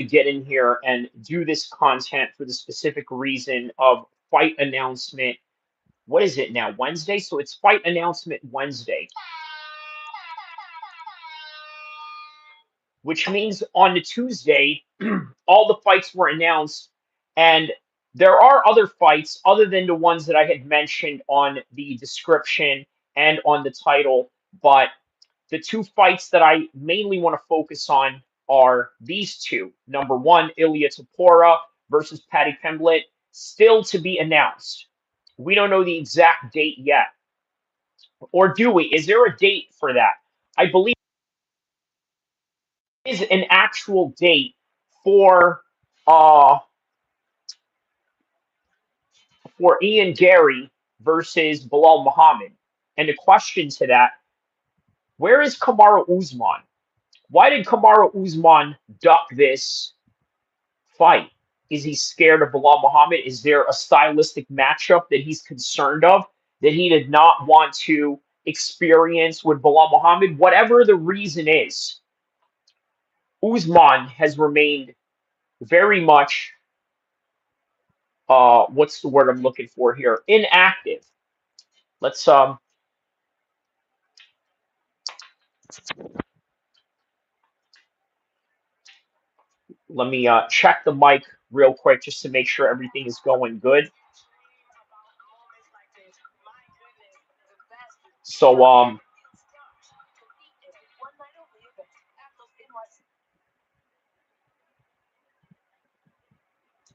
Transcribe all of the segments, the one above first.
to get in here and do this content for the specific reason of fight announcement. What is it now? Wednesday? So it's fight announcement Wednesday, which means on the Tuesday, all the fights were announced, and there are other fights other than the ones that I had mentioned on the description and on the title, but the two fights that I mainly want to focus on are these two. Number one, Ilya Topuria versus Paddy Pimblett, still to be announced. We don't know the exact date yet. Or do we? Is there a date for that? I believe there is an actual date for uh for Ian Garry versus Belal Muhammad. And the question to that, where is Kamaru Usman? Why did Kamaru Usman duck this fight? Is he scared of Belal Muhammad? Is there a stylistic matchup that he's concerned of that he did not want to experience with Belal Muhammad? Whatever the reason is, Usman has remained very much what's the word I'm looking for here? Inactive. Let's let me check the mic real quick just to make sure everything is going good. So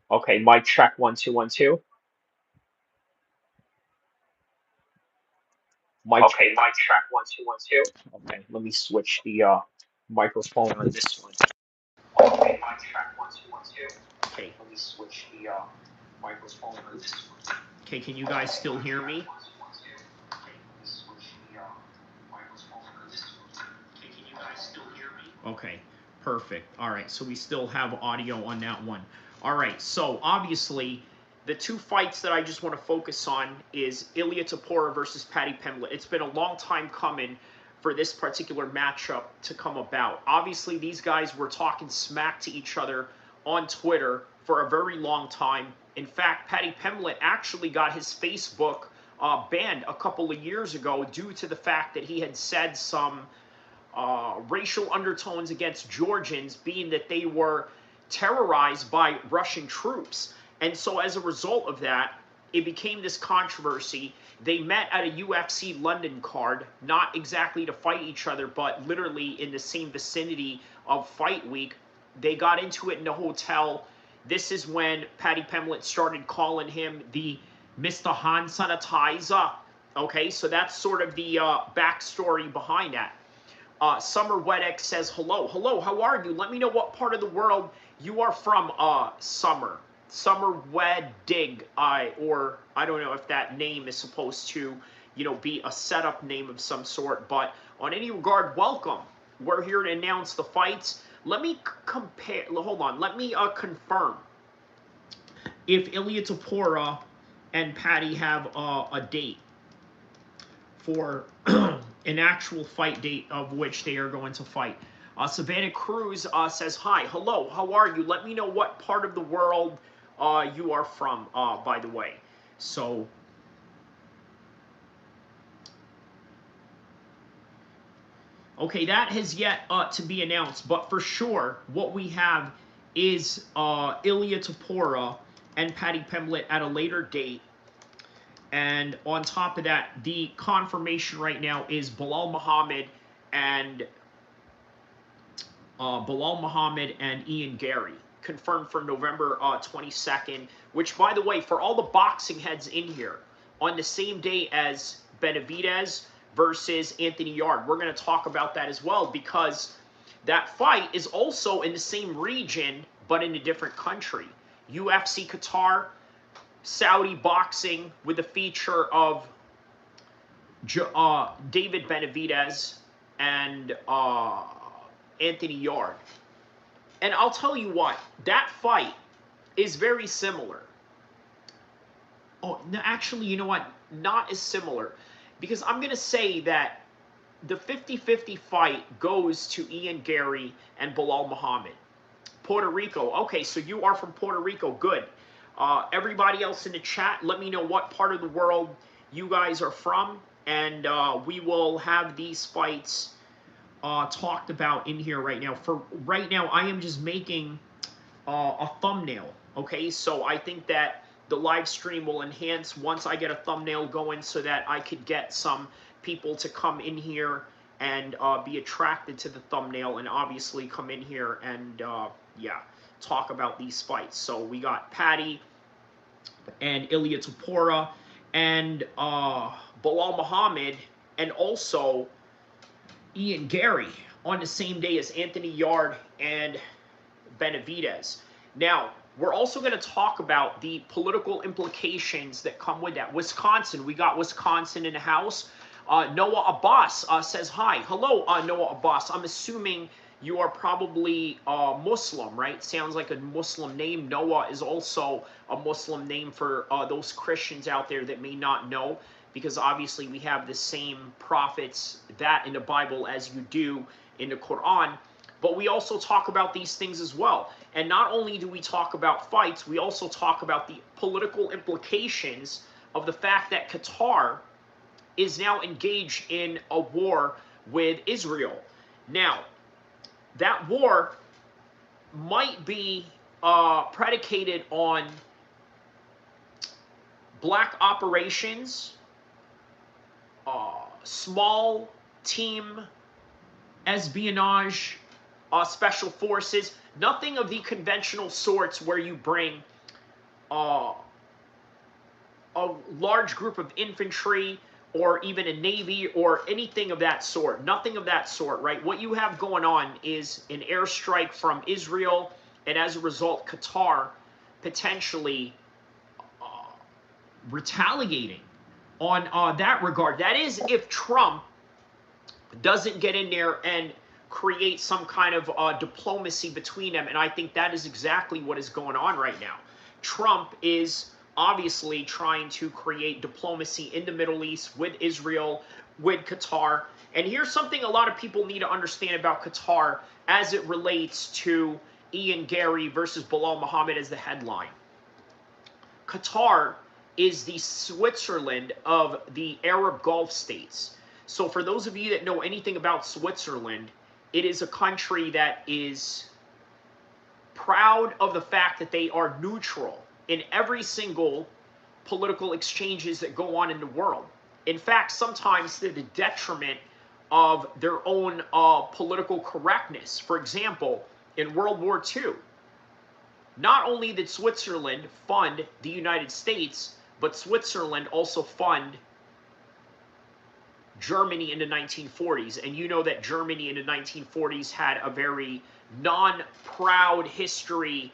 okay, mic check 1 2 1 2. Mic okay, check. Mic check 1 2 1 2. Okay, let me switch the microphone on this one. Okay, mic check 1 2 1 2. Okay, let me switch the microphone on this one. Okay, can you guys still hear me? Okay, perfect. All right, so we still have audio on that one. All right, so obviously the two fights that I just want to focus on is Ilya Topuria versus Paddy Pimblett. It's been a long time coming for this particular matchup to come about. Obviously, these guys were talking smack to each other on Twitter for a very long time. In fact, Paddy Pimblett actually got his Facebook banned a couple of years ago due to the fact that he had said some racial undertones against Georgians, being that they were terrorized by Russian troops. And so as a result of that, it became this controversy. They met at a UFC London card, not exactly to fight each other, but literally in the same vicinity of Fight Week. They got into it in a hotel. This is when Paddy Pimblett started calling him the Mr. Han Sanitizer. Okay, so that's sort of the backstory behind that. Summer Wedek says, hello, how are you? Let me know what part of the world you are from, Summer. Summer Weddig, or I don't know if that name is supposed to, be a setup name of some sort, but on any regard, welcome. We're here to announce the fights. Let me confirm if Ilya Topuria and Paddy have a date for an actual fight date of which they are going to fight. Savannah Cruz says, hi, hello, how are you? Let me know what part of the world you are from, by the way. So, okay, that has yet to be announced, but for sure, what we have is Ilya Topuria and Paddy Pimblett at a later date. And on top of that, the confirmation right now is Belal Muhammad and Ian Garry, confirmed for November 22nd, which, by the way, for all the boxing heads in here, on the same day as Benavidez versus Anthony Yarde. We're going to talk about that as well, because that fight is also in the same region, but in a different country. UFC Qatar, Saudi boxing, with a feature of David Benavidez and Anthony Yarde. And I'll tell you what, that fight is very similar. Oh, no, actually, you know what? Not as similar. Because I'm going to say that the 50-50 fight goes to Ian Garry and Belal Muhammad. Puerto Rico. Okay, so you are from Puerto Rico. Good. Everybody else in the chat, let me know what part of the world you guys are from, and we will have these fights talked about in here right now. For right now, I am just making a thumbnail. Okay, so I think that the live stream will enhance once I get a thumbnail going, so that I could get some people to come in here and be attracted to the thumbnail, and obviously come in here and yeah, talk about these fights. So we got Paddy and Ilia Topuria and Belal Muhammad, and also Ian Garry on the same day as Anthony Yarde and Benavidez. Now, we're also going to talk about the political implications that come with that. Wisconsin, we got Wisconsin in the house. Noah Abbas says hi. Hello, Noah Abbas. I'm assuming you are probably Muslim, right? Sounds like a Muslim name. Noah is also a Muslim name for those Christians out there that may not know, because obviously we have the same prophets that in the Bible as you do in the Quran. But we also talk about these things as well. And not only do we talk about fights, we also talk about the political implications of the fact that Qatar is now engaged in a war with Israel. Now, that war might be predicated on black operations, small team espionage, special forces, nothing of the conventional sorts where you bring a large group of infantry or even a navy or anything of that sort. Nothing of that sort, right? What you have going on is an airstrike from Israel, and as a result, Qatar potentially retaliating on that regard. That is, if Trump doesn't get in there and create some kind of diplomacy between them, and I think that is exactly what is going on right now. Trump is obviously trying to create diplomacy in the Middle East with Israel, with Qatar. And here's something a lot of people need to understand about Qatar as it relates to Ian Garry versus Belal Muhammad as the headline. Qatar is the Switzerland of the Arab Gulf states. So for those of you that know anything about Switzerland, it is a country that is proud of the fact that they are neutral in every single political exchanges that go on in the world. In fact, sometimes to the detriment of their own political correctness. For example, in World War II, not only did Switzerland fund the United States, but Switzerland also fund Germany in the 1940s. And you know that Germany in the 1940s had a very non-proud history,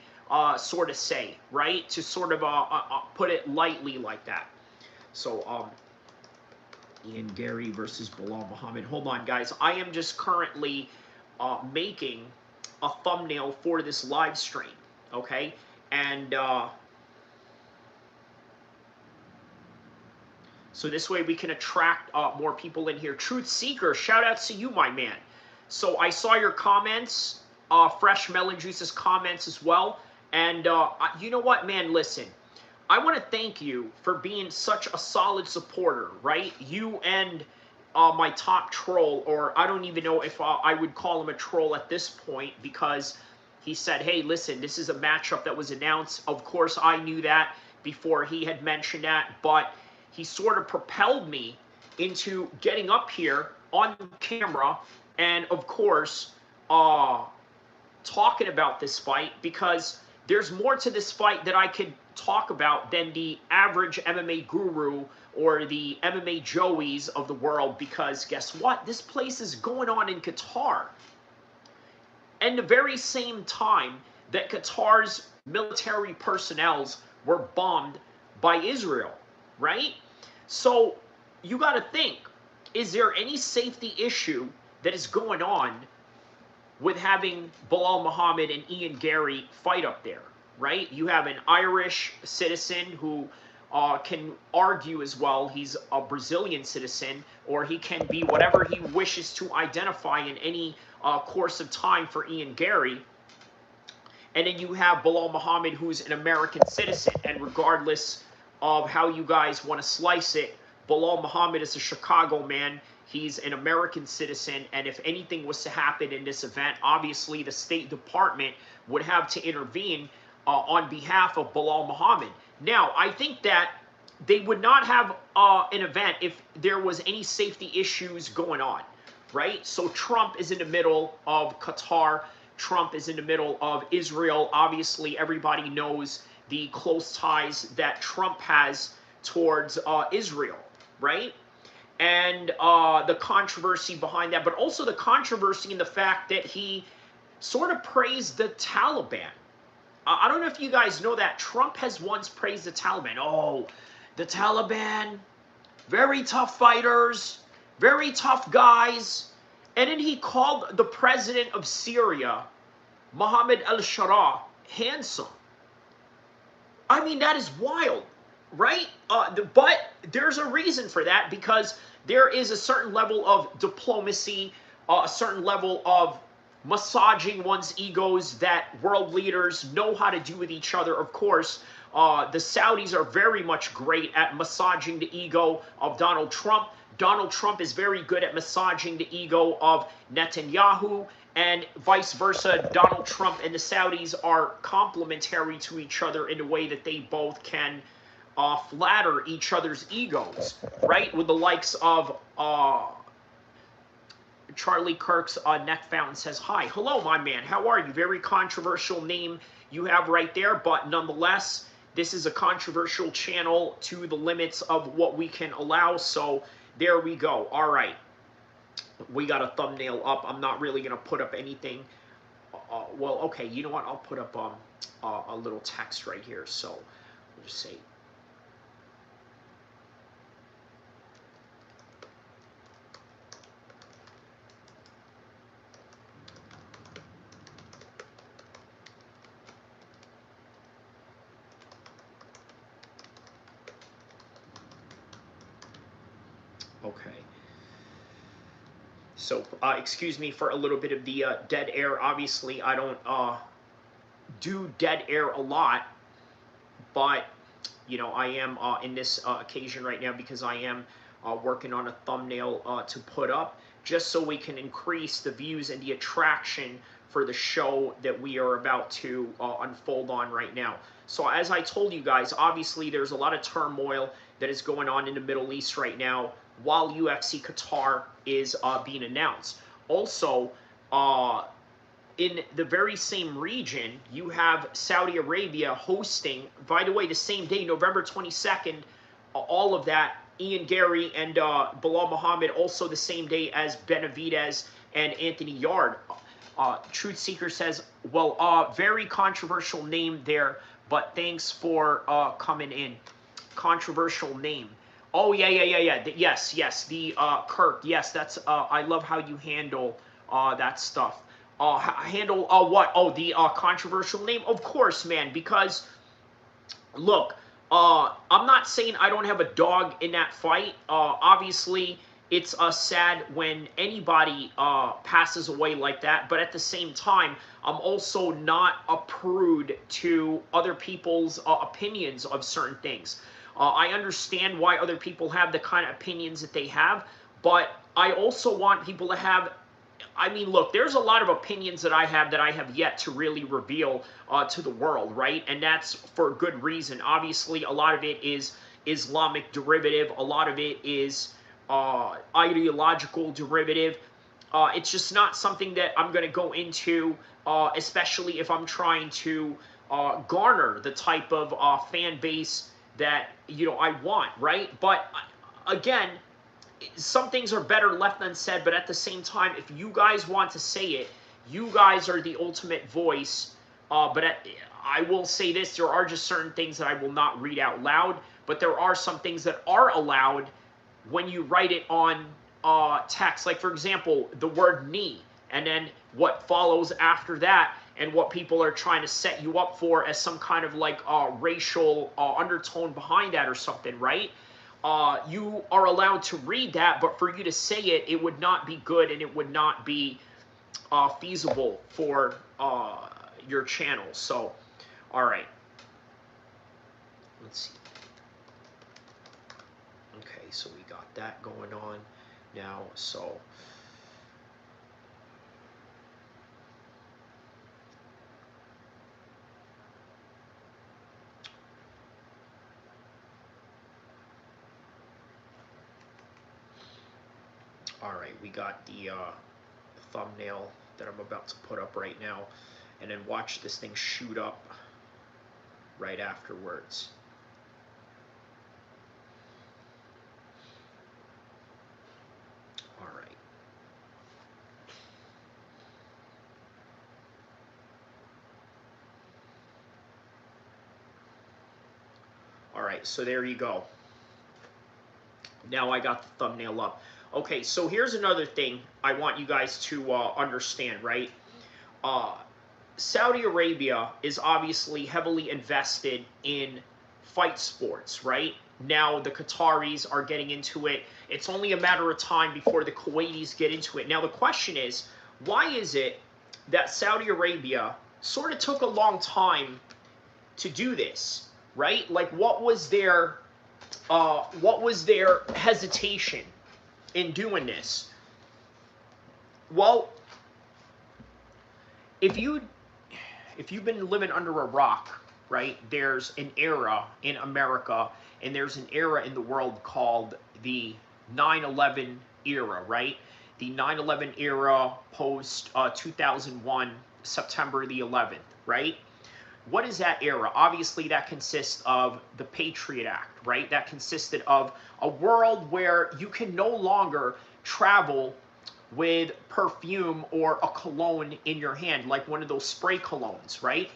sort of say, right? To sort of put it lightly like that. So, Ian Garry versus Belal Muhammad. Hold on, guys. I am just currently making a thumbnail for this live stream, okay? And so this way we can attract more people in here. Truth Seeker, shout out to you, my man. So I saw your comments, Fresh Melon Juice's comments as well. And you know what, man, listen. I want to thank you for being such a solid supporter, right? You and my top troll, or I don't even know if I would call him a troll at this point, because he said, hey, listen, this is a matchup that was announced. Of course, I knew that before he had mentioned that, but he sort of propelled me into getting up here on camera and, of course, talking about this fight, because there's more to this fight that I could talk about than the average MMA guru or the MMA Joeys of the world, because guess what? This place is going on in Qatar. And the very same time that Qatar's military personnel were bombed by Israel, right? So you got to think, is there any safety issue that is going on with having Belal Muhammad and Ian Garry fight up there, right? You have an Irish citizen who can argue as well he's a Brazilian citizen, or he can be whatever he wishes to identify in any course of time for Ian Garry. And then you have Belal Muhammad, who's an American citizen. And regardless of how you guys want to slice it, Belal Muhammad is a Chicago man. He's an American citizen. And if anything was to happen in this event, obviously the State Department would have to intervene on behalf of Belal Muhammad. Now, I think that they would not have an event if there was any safety issues going on, right? So Trump is in the middle of Qatar. Trump is in the middle of Israel. Obviously, everybody knows the close ties that Trump has towards Israel, right? And the controversy behind that, but also the controversy in the fact that he sort of praised the Taliban. I don't know if you guys know that Trump has once praised the Taliban. Oh, the Taliban, very tough fighters, very tough guys. And then he called the president of Syria, Mohammed al-Shara, handsome. I mean, that is wild, right? But there's a reason for that, because there is a certain level of diplomacy, a certain level of massaging one's egos that world leaders know how to do with each other. Of course, the Saudis are very much great at massaging the ego of Donald Trump. Donald Trump is very good at massaging the ego of Netanyahu, and vice versa. Donald Trump and the Saudis are complementary to each other in a way that they both can flatter each other's egos, right? With the likes of Charlie Kirk's Neck Fountain says, hi. Hello, my man. How are you? Very controversial name you have right there, but nonetheless, this is a controversial channel to the limits of what we can allow, so there we go. All right. We got a thumbnail up. I'm not really going to put up anything. Well, okay, you know what? I'll put up a little text right here, so we'll just say, okay. So, excuse me for a little bit of the dead air. Obviously, I don't do dead air a lot, but, you know, I am in this occasion right now because I am working on a thumbnail to put up, just so we can increase the views and the attraction for the show that we are about to unfold on right now. So as I told you guys, obviously there's a lot of turmoil that is going on in the Middle East right now while UFC Qatar is being announced. Also, in the very same region, you have Saudi Arabia hosting, by the way, the same day, November 22nd, all of that, Ian Garry and Belal Muhammad, also the same day as Benavidez and Anthony Yarde. Truth Seeker says, well, very controversial name there, but thanks for coming in. Controversial name. Oh, yeah. Yes, the Kirk. Yes, that's, I love how you handle that stuff. Handle what? Oh, the controversial name? Of course, man, because, look, I'm not saying I don't have a dog in that fight. Obviously, it's sad when anybody passes away like that, but at the same time, I'm also not a prude to other people's opinions of certain things. I understand why other people have the kind of opinions that they have, but I also want people to have, I mean, look, there's a lot of opinions that I have yet to really reveal to the world, right? And that's for good reason. Obviously, a lot of it is Islamic derivative. A lot of it is ideological derivative. It's just not something that I'm going to go into, especially if I'm trying to garner the type of fan base that, you know, I want, right? But again, some things are better left unsaid, but at the same time, if you guys want to say it, you guys are the ultimate voice. I will say this, there are just certain things that I will not read out loud, but there are some things that are allowed when you write it on text. Like, for example, the word knee, and then what follows after that, and what people are trying to set you up for as some kind of like racial undertone behind that or something, right? You are allowed to read that, but for you to say it, it would not be good, and it would not be feasible for your channel. So, all right. Let's see. Okay, so we got that going on now. So, all right, we got the thumbnail that I'm about to put up right now, and then watch this thing shoot up right afterwards. All right. All right, so there you go. Now I got the thumbnail up. Okay, so here's another thing I want you guys to understand, right? Saudi Arabia is obviously heavily invested in fight sports, right? Now the Qataris are getting into it. It's only a matter of time before the Kuwaitis get into it. Now the question is, why is it that Saudi Arabia sort of took a long time to do this, right? Like, what was their hesitation in doing this? Well, if you've been living under a rock, right, there's an era in America and there's an era in the world called the 9/11 era, right? The 9/11 era post 2001, September the 11th, right? What is that era? Obviously, that consists of the Patriot Act, right? That consisted of a world where you can no longer travel with perfume or a cologne in your hand, like one of those spray colognes, right?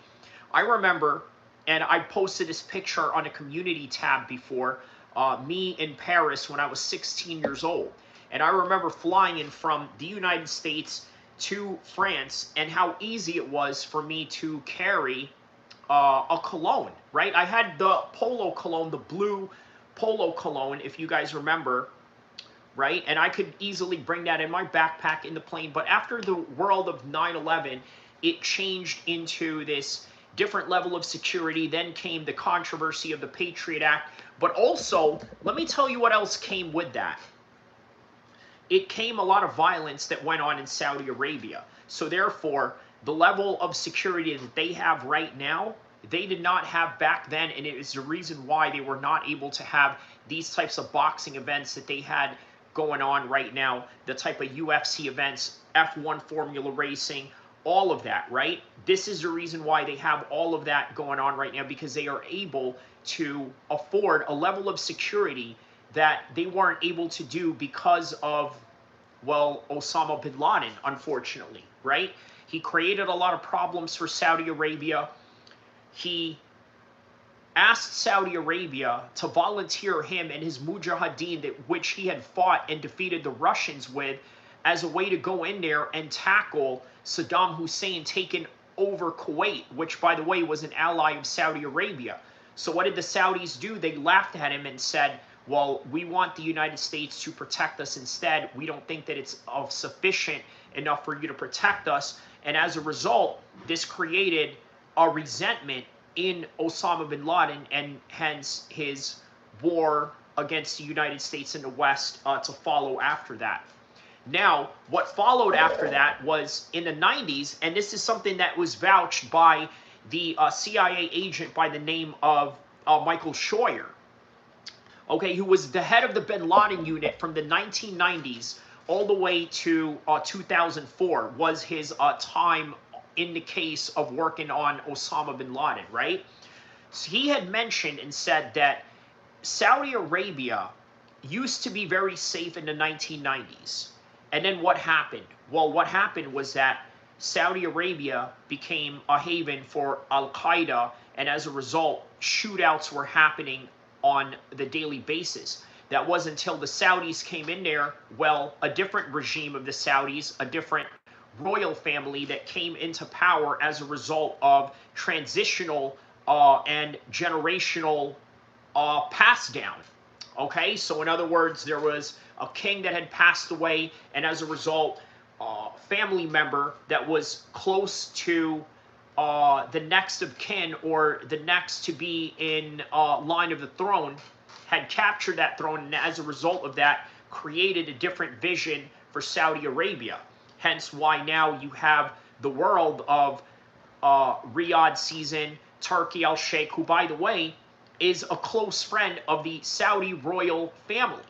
I remember, and I posted this picture on a community tab before, me in Paris when I was 16 years old. And I remember flying in from the United States to France and how easy it was for me to carry a cologne, right? I had the Polo cologne, the blue Polo cologne, if you guys remember, right? And I could easily bring that in my backpack in the plane. But after the world of 9/11, it changed into this different level of security. Then came the controversy of the Patriot Act. But also, let me tell you what else came with that. It came a lot of violence that went on in Saudi Arabia. So therefore, the level of security that they have right now, they did not have back then, and it is the reason why they were not able to have these types of boxing events that they had going on right now, the type of UFC events, F1 Formula Racing, all of that, right? This is the reason why they have all of that going on right now, because they are able to afford a level of security that they weren't able to do because of, well, Osama bin Laden, unfortunately, right? He created a lot of problems for Saudi Arabia. He asked Saudi Arabia to volunteer him and his mujahideen, which he had fought and defeated the Russians with, as a way to go in there and tackle Saddam Hussein taking over Kuwait, which, by the way, was an ally of Saudi Arabia. So what did the Saudis do? They laughed at him and said, well, we want the United States to protect us instead. We don't think that it's of sufficient enough for you to protect us. And as a result, this created a resentment in Osama bin Laden, and hence his war against the United States and the West to follow after that. Now, what followed after that was in the 90s, and this is something that was vouched by the CIA agent by the name of Michael Scheuer, okay, who was the head of the bin Laden unit from the 1990s all the way to 2004, was his time in the case of working on Osama bin Laden, right? So he had mentioned and said that Saudi Arabia used to be very safe in the 1990s. And then what happened? Well, what happened was that Saudi Arabia became a haven for Al-Qaeda, and as a result, shootouts were happening on the daily basis. That was until the Saudis came in there. Well, a different regime of the Saudis, a different royal family that came into power as a result of transitional and generational pass down. Okay, so in other words, there was a king that had passed away, and as a result, a family member that was close to the next of kin or the next to be in line of the throne had captured that throne, and as a result of that created a different vision for Saudi Arabia. Hence why now you have the world of Riyadh season, Turkey Al-Sheikh, who by the way is a close friend of the Saudi royal family.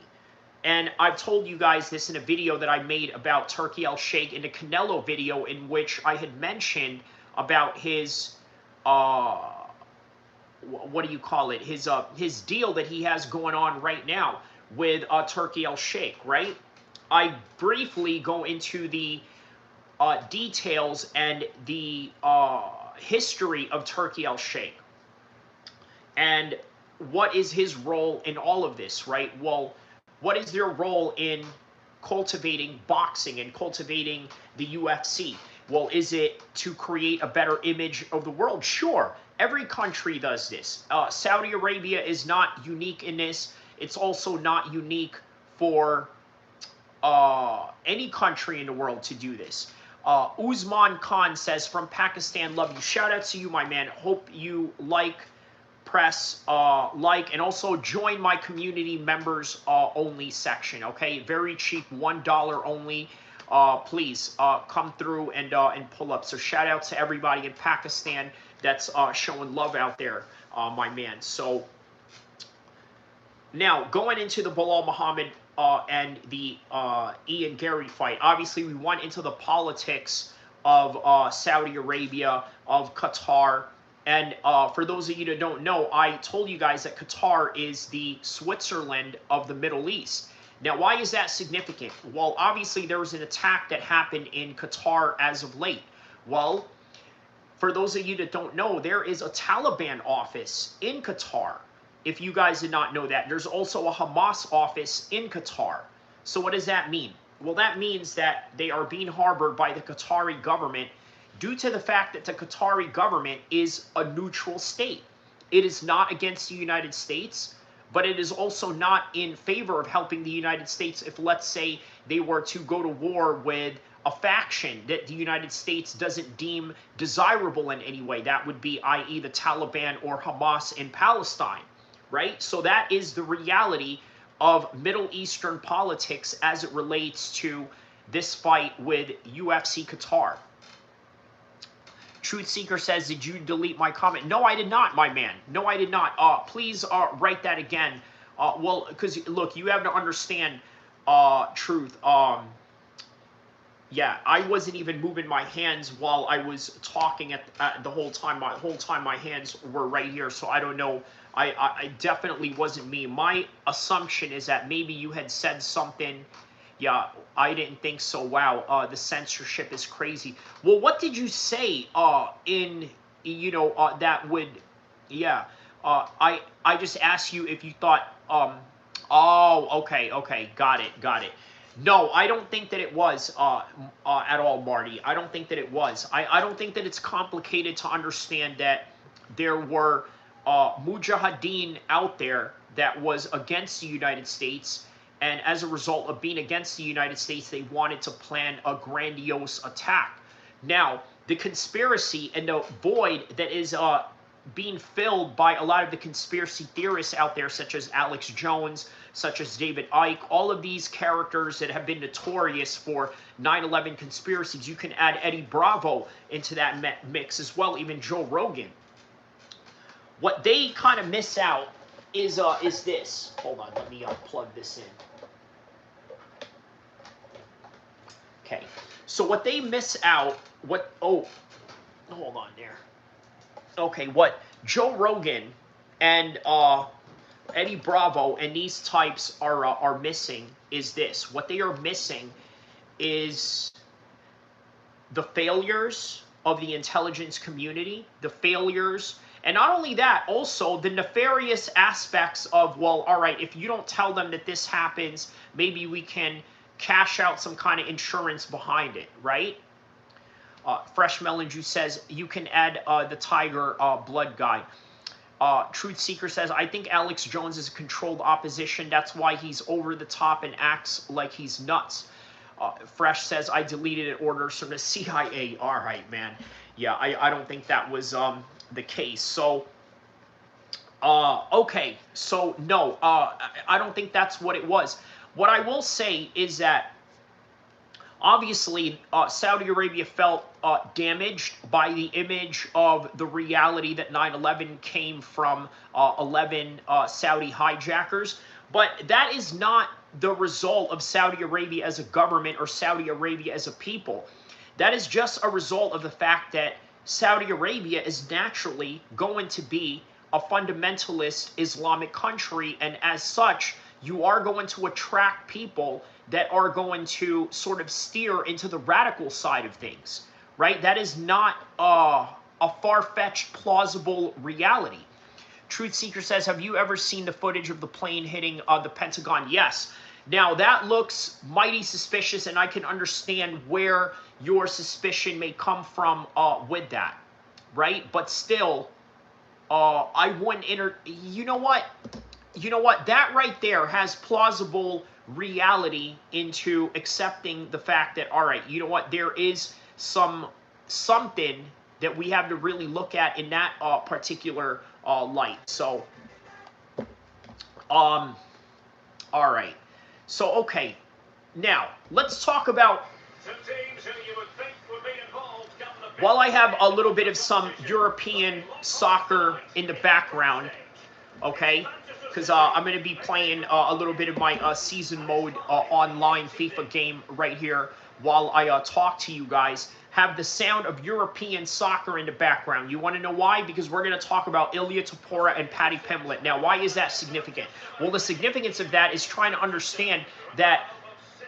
And I've told you guys this in a video that I made about Turkey Al-Sheikh, in the Canelo video, in which I had mentioned about his what do you call it, his deal that he has going on right now with Turkey Al-Sheikh, right? I briefly go into the details and the history of Turkey Al-Sheikh and what is his role in all of this, right? Well, what is their role in cultivating boxing and cultivating the UFC? Well, is it to create a better image of the world? Sure, every country does this. Saudi Arabia is not unique in this. It's also not unique for any country in the world to do this. Usman Khan says, from Pakistan, love you. Shout out to you, my man. Hope you like, press like, and also join my community members only section. Okay, very cheap, $1 only. Please come through and pull up. So shout out to everybody in Pakistan that's showing love out there, my man. So now going into the Belal Muhammad and the Ian Garry fight. Obviously, we went into the politics of Saudi Arabia, of Qatar. And for those of you that don't know, I told you guys that Qatar is the Switzerland of the Middle East. Now, why is that significant? Well, obviously, there was an attack that happened in Qatar as of late. Well, for those of you that don't know, there is a Taliban office in Qatar. If you guys did not know that, there's also a Hamas office in Qatar. So what does that mean? Well, that means that they are being harbored by the Qatari government due to the fact that the Qatari government is a neutral state. It is not against the United States, but it is also not in favor of helping the United States if, let's say, they were to go to war with a faction that the United States doesn't deem desirable in any way. That would be, i.e., the Taliban or Hamas in Palestine, right? So that is the reality of Middle Eastern politics as it relates to this fight with UFC Qatar. Truth Seeker says, did you delete my comment? No, I did not, my man. No, I did not. Please write that again. Well, because, look, you have to understand, Truth. Yeah, I wasn't even moving my hands while I was talking at the whole time. My hands were right here, so I don't know. I definitely wasn't me. My assumption is that maybe you had said something. Yeah, I didn't think so. Wow, the censorship is crazy. Well, what did you say in, you know, that would, yeah. I just asked you if you thought, oh, okay, got it. No, I don't think that it was at all, Marty. I don't think that it was. I don't think that it's complicated to understand that there were mujahideen out there that was against the United States, and as a result of being against the United States, they wanted to plan a grandiose attack. Now, the conspiracy and the void that is being filled by a lot of the conspiracy theorists out there, such as Alex Jones, such as David Icke, all of these characters that have been notorious for 9/11 conspiracies. You can add Eddie Bravo into that mix as well, even Joe Rogan. What they kind of miss out is this. Hold on, let me plug this in. Okay, so what they miss out, hold on there. Okay, what Joe Rogan and Eddie Bravo and these types are missing is this. What they are missing is the failures of the intelligence community, the failures, and not only that, also the nefarious aspects of, well, all right, if you don't tell them that this happens, maybe we can cash out some kind of insurance behind it, right? Fresh Melon Juice says, you can add the Tiger Blood guy. Truth Seeker says, I think Alex Jones is a controlled opposition. That's why he's over the top and acts like he's nuts. Fresh says, I deleted orders from the CIA. All right, man. Yeah, I don't think that was the case. So, okay, so no, I don't think that's what it was. What I will say is that obviously Saudi Arabia felt damaged by the image of the reality that 9/11 came from 11 Saudi hijackers, but that is not the result of Saudi Arabia as a government or Saudi Arabia as a people. That is just a result of the fact that Saudi Arabia is naturally going to be a fundamentalist Islamic country, and as such, you are going to attract people that are going to sort of steer into the radical side of things, right? That is not a far-fetched, plausible reality. Truth Seeker says, have you ever seen the footage of the plane hitting the Pentagon? Yes. Now, that looks mighty suspicious, and I can understand where your suspicion may come from with that, right? But still, I wouldn't you know what? You know what? That right there has plausible reality into accepting the fact that, all right, you know what? There is something that we have to really look at in that particular light. So, all right. So, okay. Now, let's talk about, while I have a little bit of some European soccer in the background, okay, because I'm going to be playing a little bit of my season mode online FIFA game right here while I talk to you guys. Have the sound of European soccer in the background. You want to know why? Because we're going to talk about Ilia Topuria and Paddy Pimblett. Now, why is that significant? Well, the significance of that is trying to understand that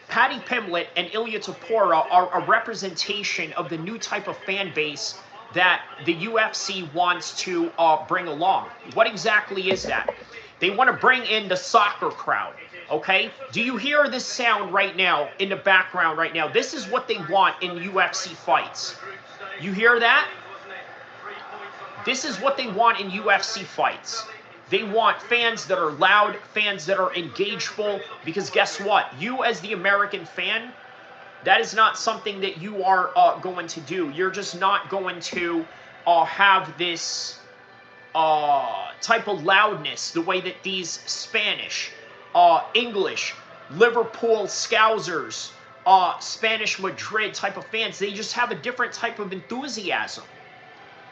Paddy Pimblett and Ilia Topuria are a representation of the new type of fan base that the UFC wants to bring along. What exactly is that? They want to bring in the soccer crowd, okay? Do you hear this sound right now in the background right now? This is what they want in UFC fights. You hear that? This is what they want in UFC fights. They want fans that are loud, fans that are engageful, because guess what? You as the American fan, that is not something that you are going to do. You're just not going to have this type of loudness the way that these Spanish, English, Liverpool Scousers, Spanish Madrid type of fans, they just have a different type of enthusiasm,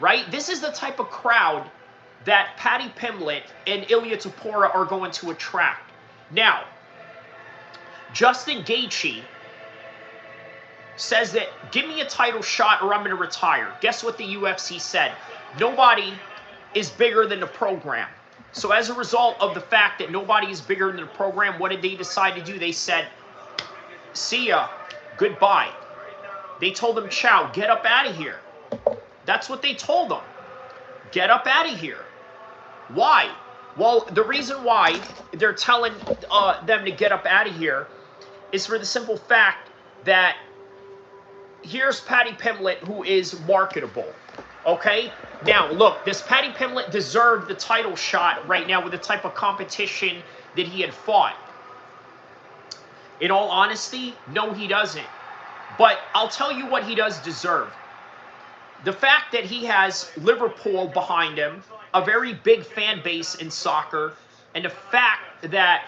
right? This is the type of crowd that Paddy Pimblett and Ilia Topuria are going to attract. Now, Justin Gaethje says that, give me a title shot or I'm going to retire. Guess what the UFC said? Nobody is bigger than the program. So as a result of the fact that nobody is bigger than the program, what did they decide to do? They said, see ya, goodbye. They told him, ciao, get up out of here. That's what they told them. Get up out of here. Why? Well, the reason why they're telling them to get up out of here is for the simple fact that here's Paddy Pimblett, who is marketable. Okay? Now, look, does Paddy Pimblett deserve the title shot right now with the type of competition that he had fought? In all honesty, no, he doesn't. But I'll tell you what he does deserve. The fact that he has Liverpool behind him, a very big fan base in soccer, and the fact that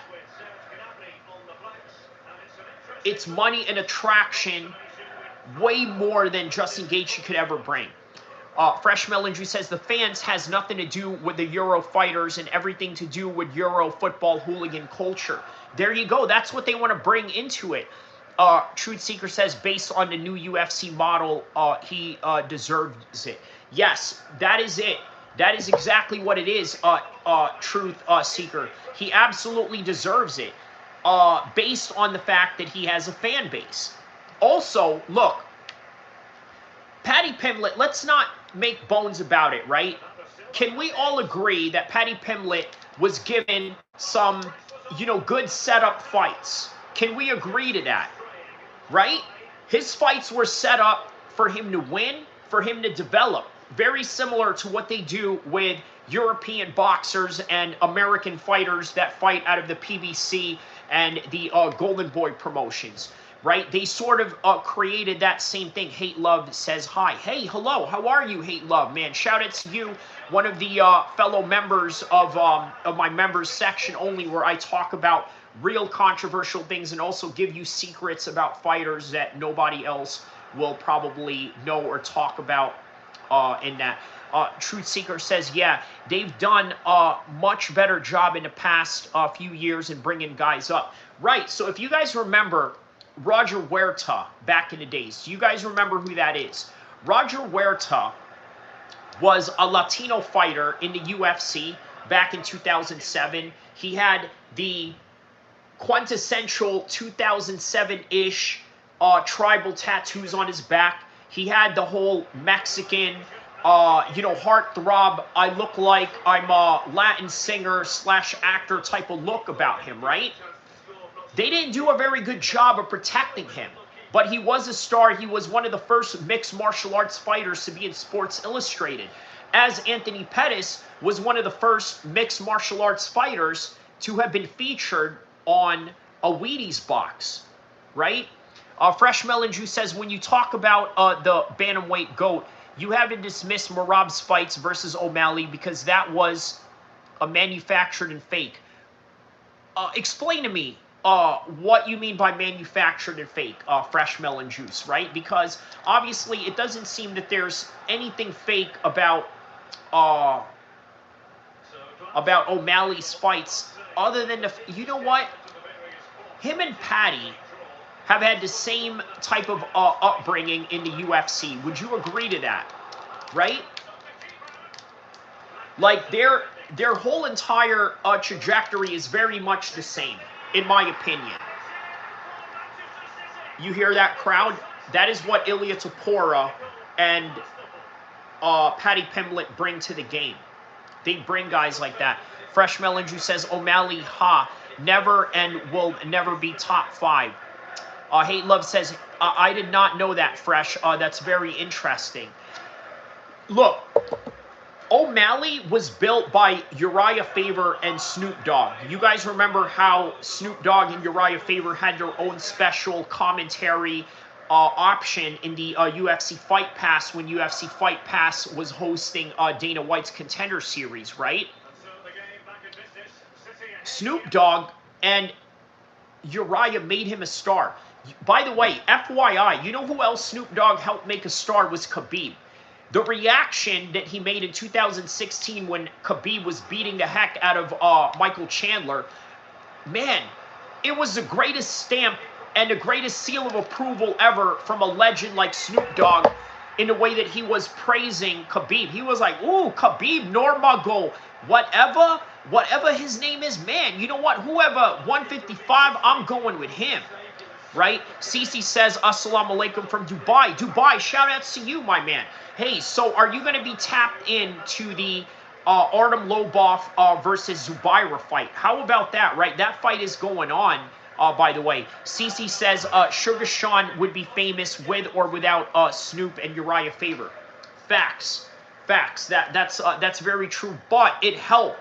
it's money and attraction way more than Justin Gaethje could ever bring. Fresh Melindry says the fans has nothing to do with the Euro fighters and everything to do with Euro football hooligan culture. There you go. That's what they want to bring into it. Truth Seeker says based on the new UFC model, he deserves it. Yes, that is it. That is exactly what it is, Truth Seeker. He absolutely deserves it based on the fact that he has a fan base. Also, look, Paddy Pimblett, let's not make bones about it, right? Can we all agree that Paddy Pimblett was given some, good setup fights? Can we agree to that? Right? His fights were set up for him to win, for him to develop. Very similar to what they do with European boxers and American fighters that fight out of the PBC and the Golden Boy promotions. right? They sort of created that same thing. Hate Love says hi. Hey, hello, how are you, Hate Love? Man, shout out to you, one of the fellow members of my members section only, where I talk about real controversial things and also give you secrets about fighters that nobody else will probably know or talk about in that. Truth Seeker says, yeah, they've done a much better job in the past few years in bringing guys up. Right, so if you guys remember Roger Huerta back in the days, do you guys remember who that is? Roger Huerta was a Latino fighter in the UFC back in 2007. He had the quintessential 2007-ish tribal tattoos on his back. He had the whole Mexican, heartthrob, I look like I'm a Latin singer slash actor type of look about him, right? They didn't do a very good job of protecting him. But he was a star. He was one of the first mixed martial arts fighters to be in Sports Illustrated. As Anthony Pettis was one of the first mixed martial arts fighters to have been featured on a Wheaties box, right? Fresh Melon Juice says, when you talk about the bantamweight GOAT, you have to dismiss Merab's fights versus O'Malley because that was a manufactured and fake. Explain to me what you mean by manufactured and fake, Fresh Melon Juice, right? Because obviously it doesn't seem that there's anything fake about O'Malley's fights other than the, you know what? Him and Paddy have had the same type of upbringing in the UFC. Would you agree to that? Right? Like their whole entire trajectory is very much the same, in my opinion. You hear that, crowd? That is what Ilia Topuria and Paddy Pimblett bring to the game. They bring guys like that. Fresh Melon Juice says, O'Malley, never and will never be top 5. Hate Love says, I did not know that, Fresh. That's very interesting. Look, O'Malley was built by Uriah Faber and Snoop Dogg. You guys remember how Snoop Dogg and Uriah Faber had their own special commentary option in the UFC Fight Pass when UFC Fight Pass was hosting Dana White's Contender Series, right? Snoop Dogg and Uriah made him a star. By the way, FYI, you know who else Snoop Dogg helped make a star was Khabib. The reaction that he made in 2016 when Khabib was beating the heck out of Michael Chandler, man, it was the greatest stamp and the greatest seal of approval ever from a legend like Snoop Dogg in the way that he was praising Khabib. He was like, ooh, Khabib Nurmagomedov, whatever his name is, man, you know what? Whoever, 155, I'm going with him. Right? Cece says, Assalamu alaikum from Dubai. Dubai, shout outs to you, my man. Hey, so are you going to be tapped into the Artem Lobov versus Zubaira fight? How about that, right? That fight is going on, by the way. Cece says, Sugar Sean would be famous with or without Snoop and Uriah Faber. Facts. Facts. That's very true. But it helped.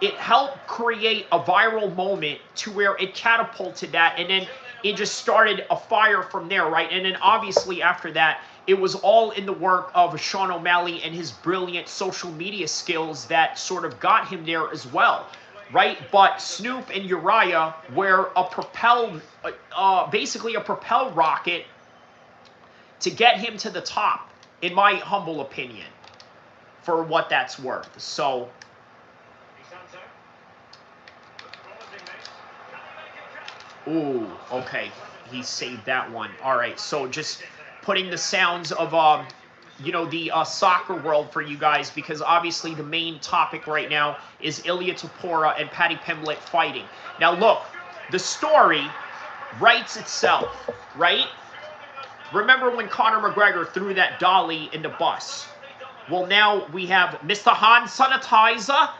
It helped create a viral moment to where it catapulted that, and then it just started a fire from there, right? And then obviously after that, it was all in the work of Sean O'Malley and his brilliant social media skills that sort of got him there as well, right? But Snoop and Uriah were a basically a propel rocket to get him to the top, in my humble opinion, for what that's worth. So ooh, okay. He saved that one. All right, so just putting the sounds of, the soccer world for you guys, because obviously the main topic right now is Ilia Topuria and Paddy Pimblett fighting. Now, look, the story writes itself, right? Remember when Conor McGregor threw that dolly in the bus? Well, now we have Mr. Hand Sanitizer,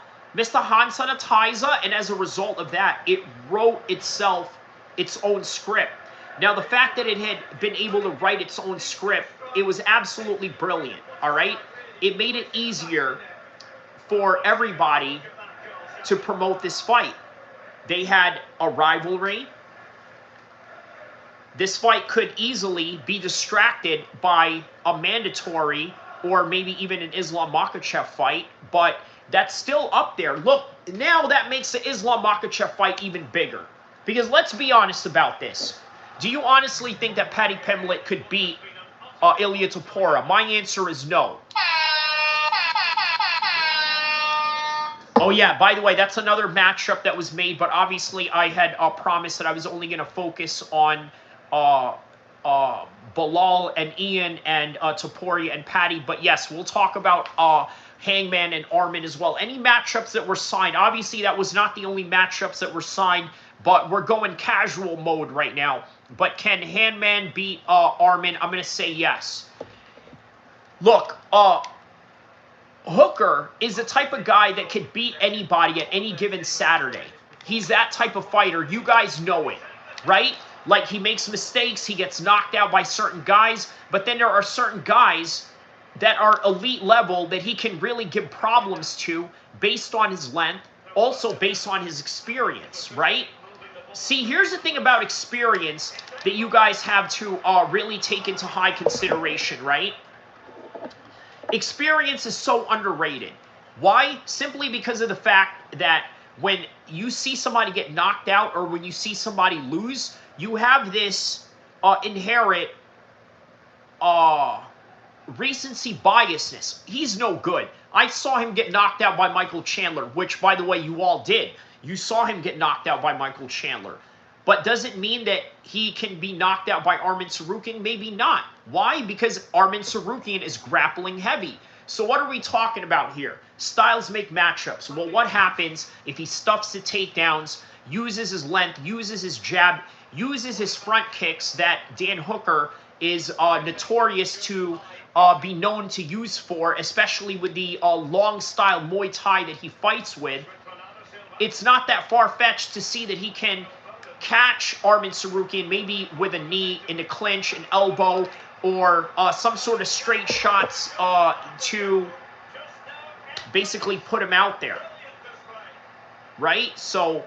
and as a result of that, it wrote itself its own script. Now, the fact that it had been able to write its own script, it was absolutely brilliant, all right? It made it easier for everybody to promote this fight. They had a rivalry. this fight could easily be distracted by a mandatory or maybe even an Islam Makhachev fight, but that's still up there. Look, now that makes the Islam Makhachev fight even bigger. Because let's be honest about this. Do you honestly think that Paddy Pimblett could beat Ilia Topuria? My answer is no. Oh yeah, by the way, that's another matchup that was made, but obviously I had promised that I was only going to focus on Belal and Ian and Topuria and Paddy. But yes, we'll talk about Hangman and Arman as well. Any matchups that were signed, obviously that was not the only matchups that were signed, but we're going casual mode right now. But can Hangman beat Arman? I'm going to say yes. Look, Hooker is the type of guy that could beat anybody at any given Saturday. He's that type of fighter. You guys know it, right? Like, he makes mistakes, he gets knocked out by certain guys, but then there are certain guys that are elite level that he can really give problems to based on his length, also based on his experience, right? See, here's the thing about experience that you guys have to really take into high consideration, right? Experience is so underrated. Why? Simply because of the fact that when you see somebody get knocked out or when you see somebody lose, you have this inherent recency biasness. He's no good. I saw him get knocked out by Michael Chandler, which, by the way, you all did. You saw him get knocked out by Michael Chandler. But does it mean that he can be knocked out by Arman Tsarukyan? Maybe not. Why? Because Arman Tsarukyan is grappling heavy. So what are we talking about here? Styles make matchups. Well, what happens if he stuffs the takedowns, uses his length, uses his jab, uses his front kicks that Dan Hooker is notorious to be known to use for, especially with the long-style Muay Thai that he fights with? It's not that far-fetched to see that he can catch Arman Tsarukyan maybe with a knee in the clinch, an elbow, or some sort of straight shots to basically put him out there, right? So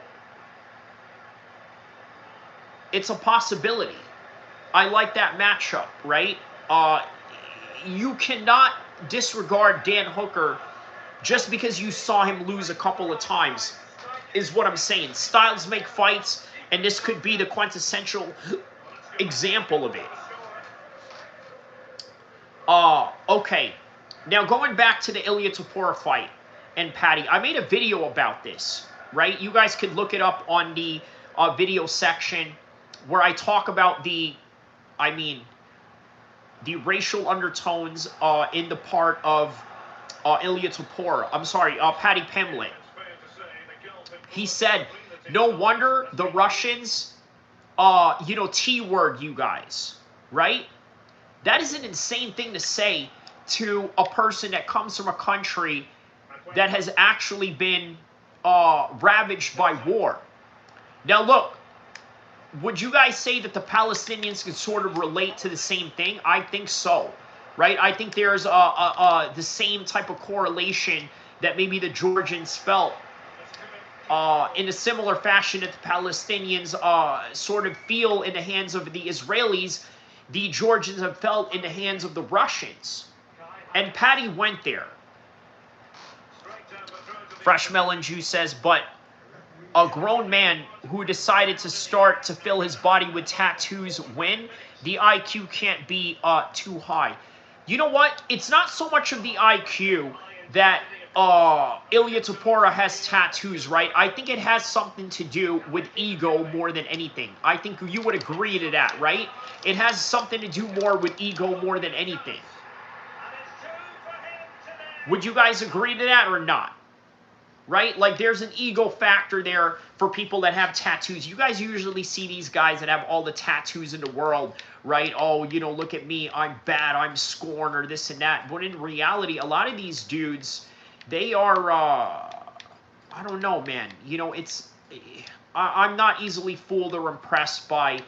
it's a possibility. I like that matchup, right? You cannot disregard Dan Hooker just because you saw him lose a couple of times, is what I'm saying. Styles make fights, and this could be the quintessential example of it. Okay. Now, going back to the Ilia Topuria fight and Paddy, I made a video about this, right? You guys could look it up on the video section where I talk about the racial undertones in the part of Ilia Topuria. I'm sorry, Paddy Pimblett. He said, no wonder the Russians, T-word you guys, right? That is an insane thing to say to a person that comes from a country that has actually been ravaged by war. Now, look, would you guys say that the Palestinians can sort of relate to the same thing? I think so, right? I think there's the same type of correlation that maybe the Georgians felt in a similar fashion that the Palestinians sort of feel in the hands of the Israelis, the Georgians have felt in the hands of the Russians. And Paddy went there. Fresh Melon Juice says, but a grown man who decided to start to fill his body with tattoos win, the IQ can't be too high. You know what? It's not so much of the IQ that Ilia Topuria has tattoos, right? I think it has something to do with ego more than anything. I think you would agree to that, right? It has something to do more with ego more than anything. Would you guys agree to that or not? Right? Like, there's an ego factor there for people that have tattoos. You guys usually see these guys that have all the tattoos in the world, right? Oh, look at me, I'm bad, I'm scorned, or this and that. But in reality, a lot of these dudes, they are, I don't know, man. I'm not easily fooled or impressed by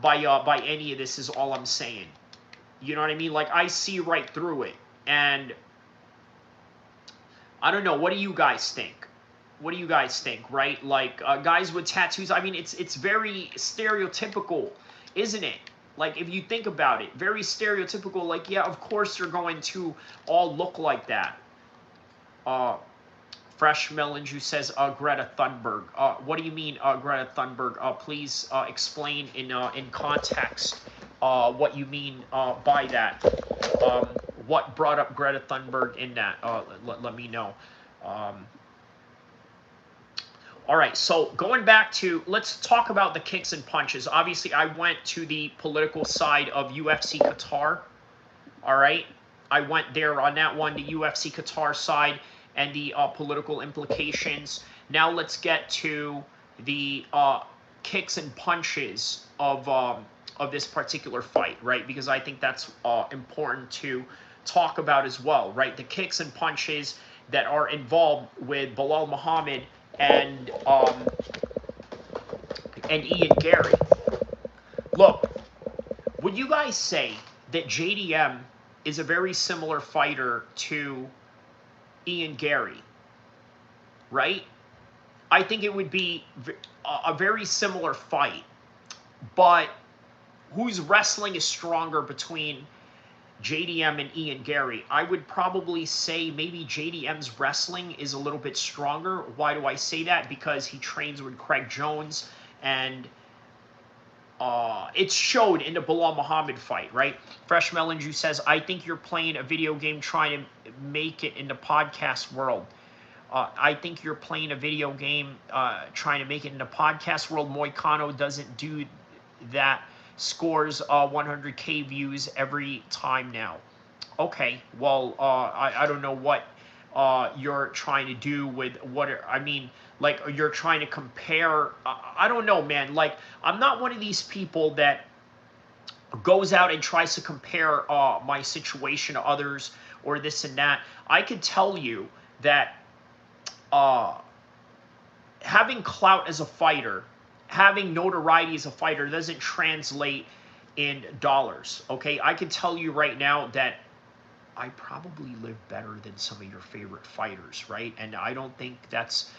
any of this, is all I'm saying. You know what I mean? Like, I see right through it. And I don't know. What do you guys think? What do you guys think, right? Like, guys with tattoos, I mean, it's very stereotypical, isn't it? Like, if you think about it, very stereotypical. Like, yeah, of course they're going to all look like that. Fresh Melon Juice says, Greta Thunberg. What do you mean, Greta Thunberg? Please explain in context what you mean by that. What brought up Greta Thunberg in that? Let me know. All right, so going back to, let's talk about the kicks and punches. Obviously, I went to the political side of UFC Qatar. All right, I went there on that one, the UFC Qatar side and the political implications. Now let's get to the kicks and punches of this particular fight, right? Because I think that's important to talk about as well, right? The kicks and punches that are involved with Belal Muhammad and Ian Garry. Look, would you guys say that JDM is a very similar fighter to Ian Garry, right? I think it would be a very similar fight, but whose wrestling is stronger between JDM and Ian Garry? I would probably say maybe JDM's wrestling is a little bit stronger. Why do I say that? Because he trains with Craig Jones, and it showed in the Belal Muhammad fight, right? Fresh Melon Juice says, I think you're playing a video game trying to make it in the podcast world. I think you're playing a video game trying to make it in the podcast world. Moicano doesn't do that. Scores 100K views every time now. Okay, well, I don't know what you're trying to do with what, I mean, like, you're trying to compare. I don't know, man. Like, I'm not one of these people that goes out and tries to compare my situation to others or this and that. I could tell you that having clout as a fighter, having notoriety as a fighter doesn't translate in dollars, okay? I can tell you right now that I probably live better than some of your favorite fighters, right? And I don't think that's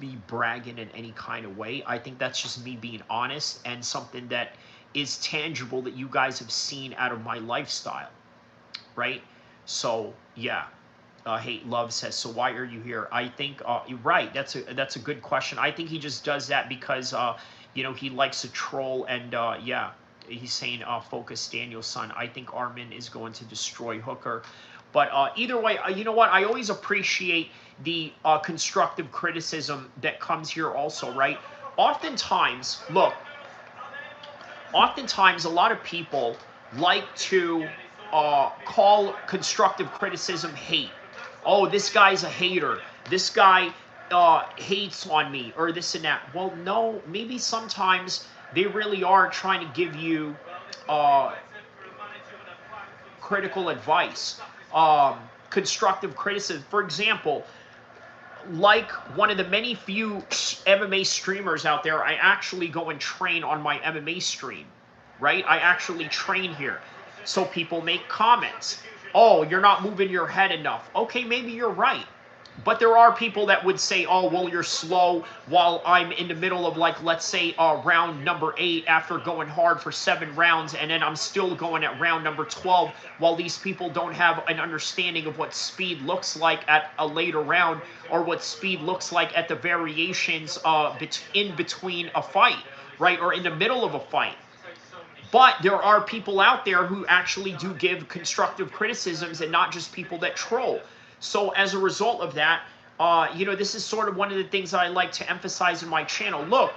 me bragging in any kind of way. I think that's just me being honest and something that is tangible that you guys have seen out of my lifestyle, right? So, yeah. Hate Love says, so why are you here? I think you're right. That's a good question. I think he just does that because you know, he likes to troll, and yeah, he's saying focus Daniel's son. I think Armin is going to destroy Hooker, but either way, you know what? I always appreciate the constructive criticism that comes here also, right? Oftentimes, look, oftentimes a lot of people like to call constructive criticism hate. Oh, this guy's a hater. This guy hates on me, or this and that. Well, no, maybe sometimes they really are trying to give you critical advice, constructive criticism. For example, like one of the many few MMA streamers out there, I actually go and train on my MMA stream, right? I actually train here. So people make comments. Oh, you're not moving your head enough. Okay, maybe you're right. But there are people that would say, oh, well, you're slow while I'm in the middle of, like, let's say round number 8 after going hard for 7 rounds, and then I'm still going at round number 12 while these people don't have an understanding of what speed looks like at a later round or what speed looks like at the variations in between a fight, right, or in the middle of a fight. But there are people out there who actually do give constructive criticisms and not just people that troll. So as a result of that, you know, this is sort of one of the things that I like to emphasize in my channel. Look,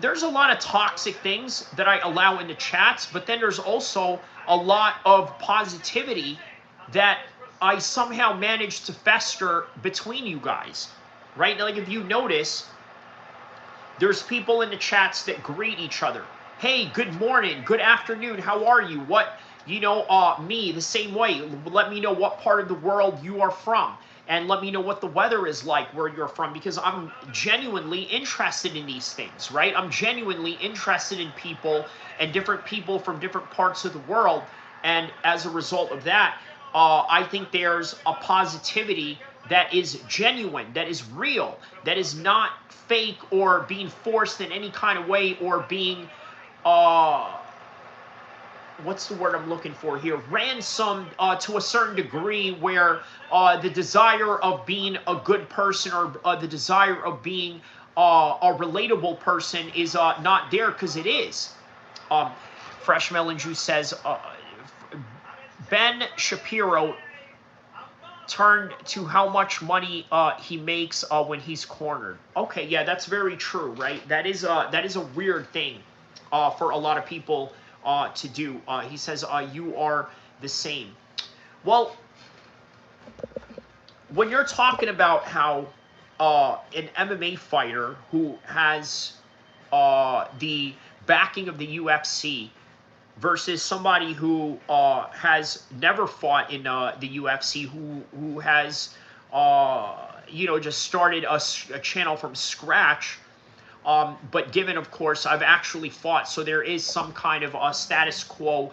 there's a lot of toxic things that I allow in the chats, but then there's also a lot of positivity that I somehow manage to fester between you guys, right? Like, if you notice, there's people in the chats that greet each other. Hey, good morning, good afternoon, how are you? What, you know, me, the same way. Let me know what part of the world you are from. And let me know what the weather is like where you're from, because I'm genuinely interested in these things, right? I'm genuinely interested in people and different people from different parts of the world. And as a result of that, I think there's a positivity that is genuine, that is real, that is not fake or being forced in any kind of way or being what's the word I'm looking for here? Ransomed to a certain degree, where the desire of being a good person, or the desire of being a relatable person is not there, because it is. Fresh Melon Juice says Ben Shapiro turned to how much money he makes when he's cornered. Okay, yeah, that's very true, right? That is a weird thing for a lot of people to do. He says you are the same. Well, when you're talking about how an MMA fighter who has the backing of the UFC versus somebody who has never fought in the UFC, who has just started a channel from scratch, but given, of course, I've actually fought, so there is some kind of status quo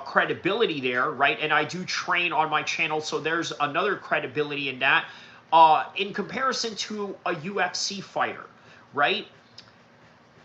credibility there, right? And I do train on my channel, so there's another credibility in that. In comparison to a UFC fighter, right?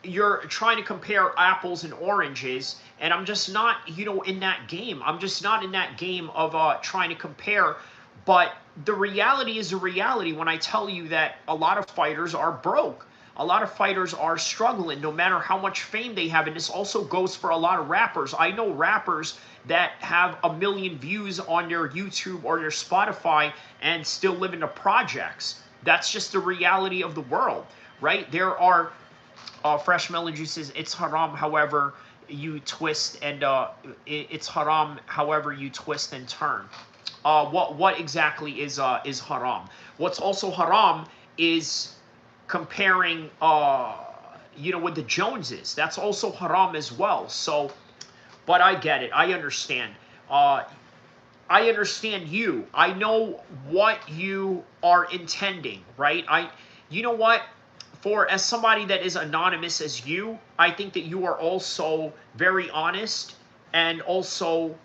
You're trying to compare apples and oranges, and I'm just not, in that game. I'm just not in that game of trying to compare. But the reality is the reality when I tell you that a lot of fighters are broke. A lot of fighters are struggling, no matter how much fame they have. And this also goes for a lot of rappers. I know rappers that have 1 million views on their YouTube or their Spotify and still live in the projects. That's just the reality of the world, right? There are Fresh Melon Juice says it's haram, however you twist, and it's haram, however you twist and turn. What exactly is haram? What's also haram is comparing, with the Joneses. That's also haram as well. So, but I get it. I understand. I understand you. I know what you are intending, right? You know what? As somebody that is anonymous as you, I think that you are also very honest and also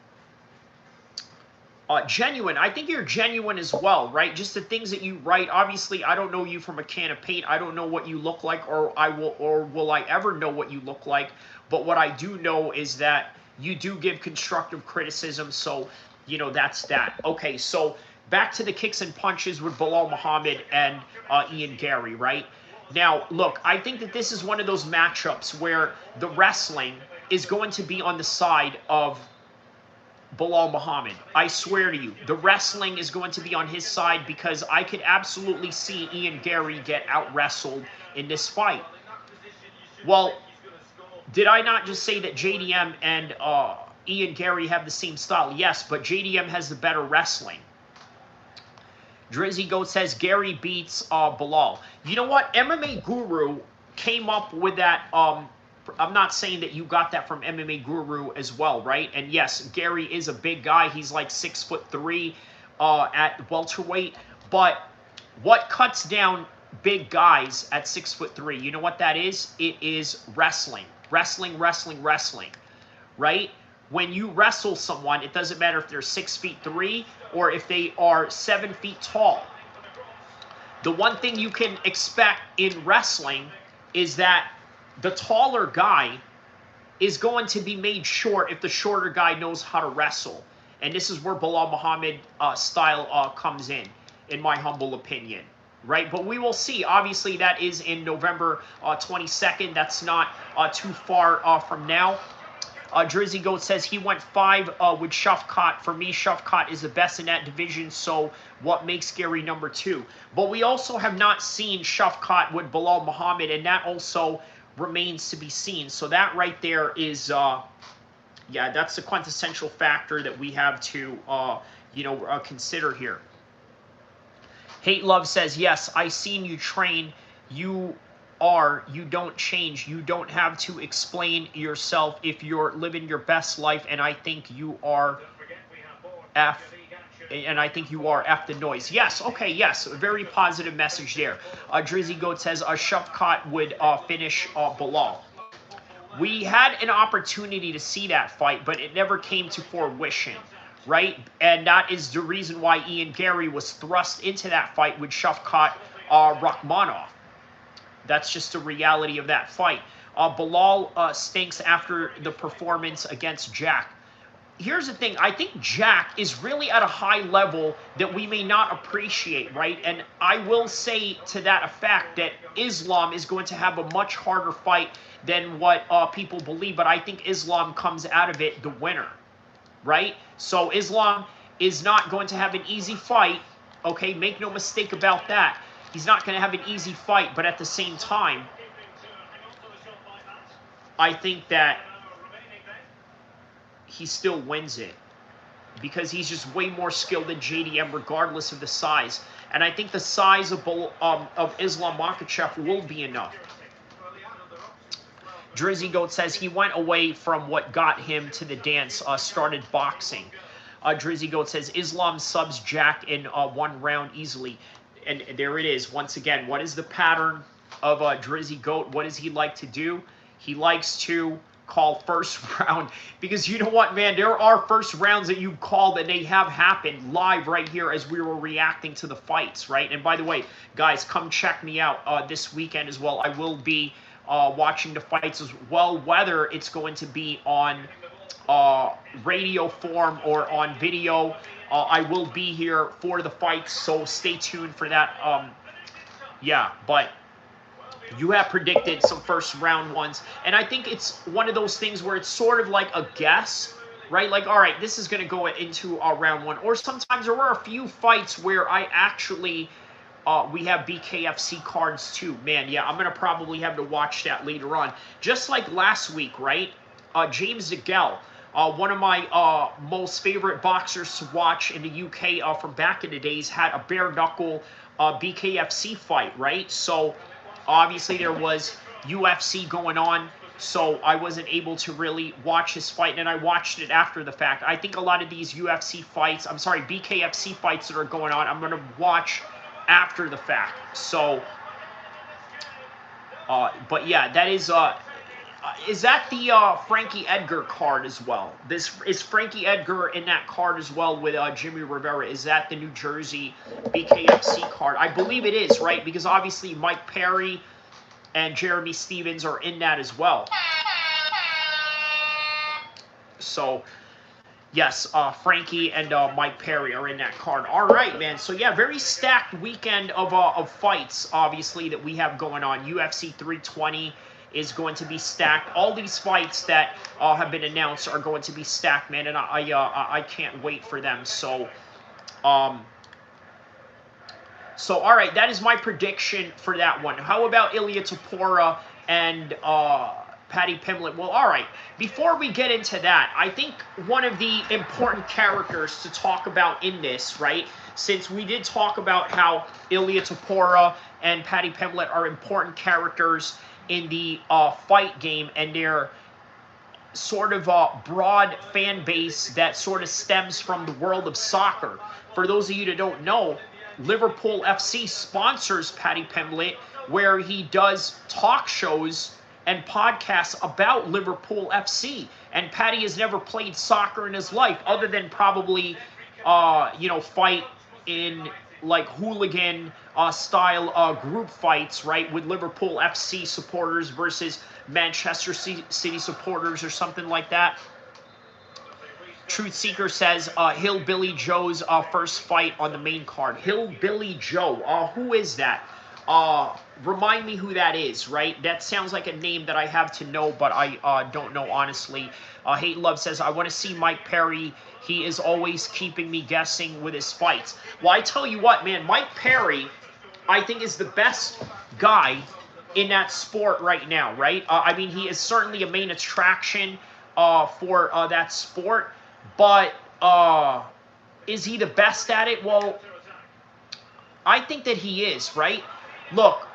genuine. I think you're genuine as well, right? Just the things that you write. Obviously, I don't know you from a can of paint. I don't know what you look like, or will I ever know what you look like. But what I do know is that you do give constructive criticism. So, that's that. Okay, so back to the kicks and punches with Belal Muhammad and Ian Garry, right? Now, look, I think that this is one of those matchups where the wrestling is going to be on the side of Belal Muhammad. I swear to you, the wrestling is going to be on his side, because I could absolutely see Ian Garry get out-wrestled in this fight. Well, did I not just say that JDM and Ian Garry have the same style? Yes, but JDM has the better wrestling. Drizzy Goat says Garry beats Belal. You know what? MMA Guru came up with that. I'm not saying that you got that from MMA Guru as well, right? And yes, Garry is a big guy. He's like 6'3" at welterweight. But what cuts down big guys at 6'3"? You know what that is? It is wrestling. Wrestling, right? When you wrestle someone, it doesn't matter if they're 6'3" or if they are 7 feet tall. The one thing you can expect in wrestling is that the taller guy is going to be made short if the shorter guy knows how to wrestle. And this is where Belal Muhammad style comes in my humble opinion. Right? But we will see. Obviously, that is in November 22nd. That's not too far from now. Drizzy Goat says he went 5 with Shafkat. For me, Shafkat is the best in that division, so what makes Garry number 2? But we also have not seen Shafkat with Belal Muhammad, and that also remains to be seen. So that right there is, that's the quintessential factor that we have to, consider here. Hate Love says, yes, I seen you train. You don't change. You don't have to explain yourself if you're living your best life, and I think you are F the noise. Yes, okay, yes, a very positive message there. Drizzy Goat says Shafkat would finish Belal. We had an opportunity to see that fight, but it never came to fruition, right? And that is the reason why Ian Garry was thrust into that fight with Shafkat Rakhmonov. That's just the reality of that fight. Belal stinks after the performance against Jack. here's the thing. I think Jack is really at a high level that we may not appreciate, right? And I will say to that effect that Islam is going to have a much harder fight than what people believe, but I think Islam comes out of it the winner, right? So Islam is not going to have an easy fight, okay? Make no mistake about that. He's not going to have an easy fight, but at the same time, I think that he still wins it because he's just way more skilled than JDM regardless of the size. And I think the size of Islam Makhachev will be enough. Drizzy Goat says he went away from what got him to the dance, started boxing. Drizzy Goat says Islam subs Jack in 1 round easily. And there it is. Once again, what is the pattern of Drizzy Goat? What does he like to do? He likes to call first round, because you know what, man, there are first rounds that you called and they have happened live right here as we were reacting to the fights, right? And by the way, guys, come check me out this weekend as well. I will be watching the fights as well, whether it's going to be on radio form or on video. I will be here for the fights, so stay tuned for that. Yeah, but you have predicted some first round ones, and I think it's one of those things where it's sort of like a guess, right? Like, all right, this is going to go into round 1. Or sometimes there were a few fights where I actually, we have BKFC cards too. Man, yeah, I'm going to probably have to watch that later on. Just like last week, right? James DeGale, one of my most favorite boxers to watch in the UK from back in the days, had a bare knuckle BKFC fight, right? So obviously there was UFC going on, so I wasn't able to really watch his fight, and I watched it after the fact. I think a lot of these UFC fights, I'm sorry, BKFC fights that are going on, I'm going to watch after the fact. So, but yeah, that is that the Frankie Edgar card as well? Is Frankie Edgar in that card as well with Jimmy Rivera? Is that the New Jersey BKFC card? I believe it is, right? Because obviously Mike Perry and Jeremy Stevens are in that as well. So, yes, Frankie and Mike Perry are in that card. All right, man. So, yeah, very stacked weekend of fights, obviously, that we have going on. UFC 320 is going to be stacked. All these fights that have been announced are going to be stacked, man, and I can't wait for them. So, all right, that is my prediction for that one. How about Ilia Topuria and Paddy Pimblett? Well, all right, before we get into that, I think one of the important characters to talk about in this, right, since we did talk about how Ilia Topuria and Paddy Pimblett are important characters in the fight game, and their sort of broad fan base that sort of stems from the world of soccer. For those of you that don't know, Liverpool FC sponsors Paddy Pimblett, where he does talk shows and podcasts about Liverpool FC. And Paddy has never played soccer in his life, other than probably, fight in like hooligan style group fights, right, with Liverpool FC supporters versus Manchester City supporters or something like that. Truth Seeker says Hillbilly Joe's first fight on the main card. Hillbilly Joe, who is that? Remind me who that is, right? That sounds like a name that I have to know, but I don't know, honestly. Hate Love says, I want to see Mike Perry. He is always keeping me guessing with his fights. Well, I tell you what, man, Mike Perry, I think, is the best guy in that sport right now, right? I mean, he is certainly a main attraction for that sport, but is he the best at it? Well, I think that he is, right? Look,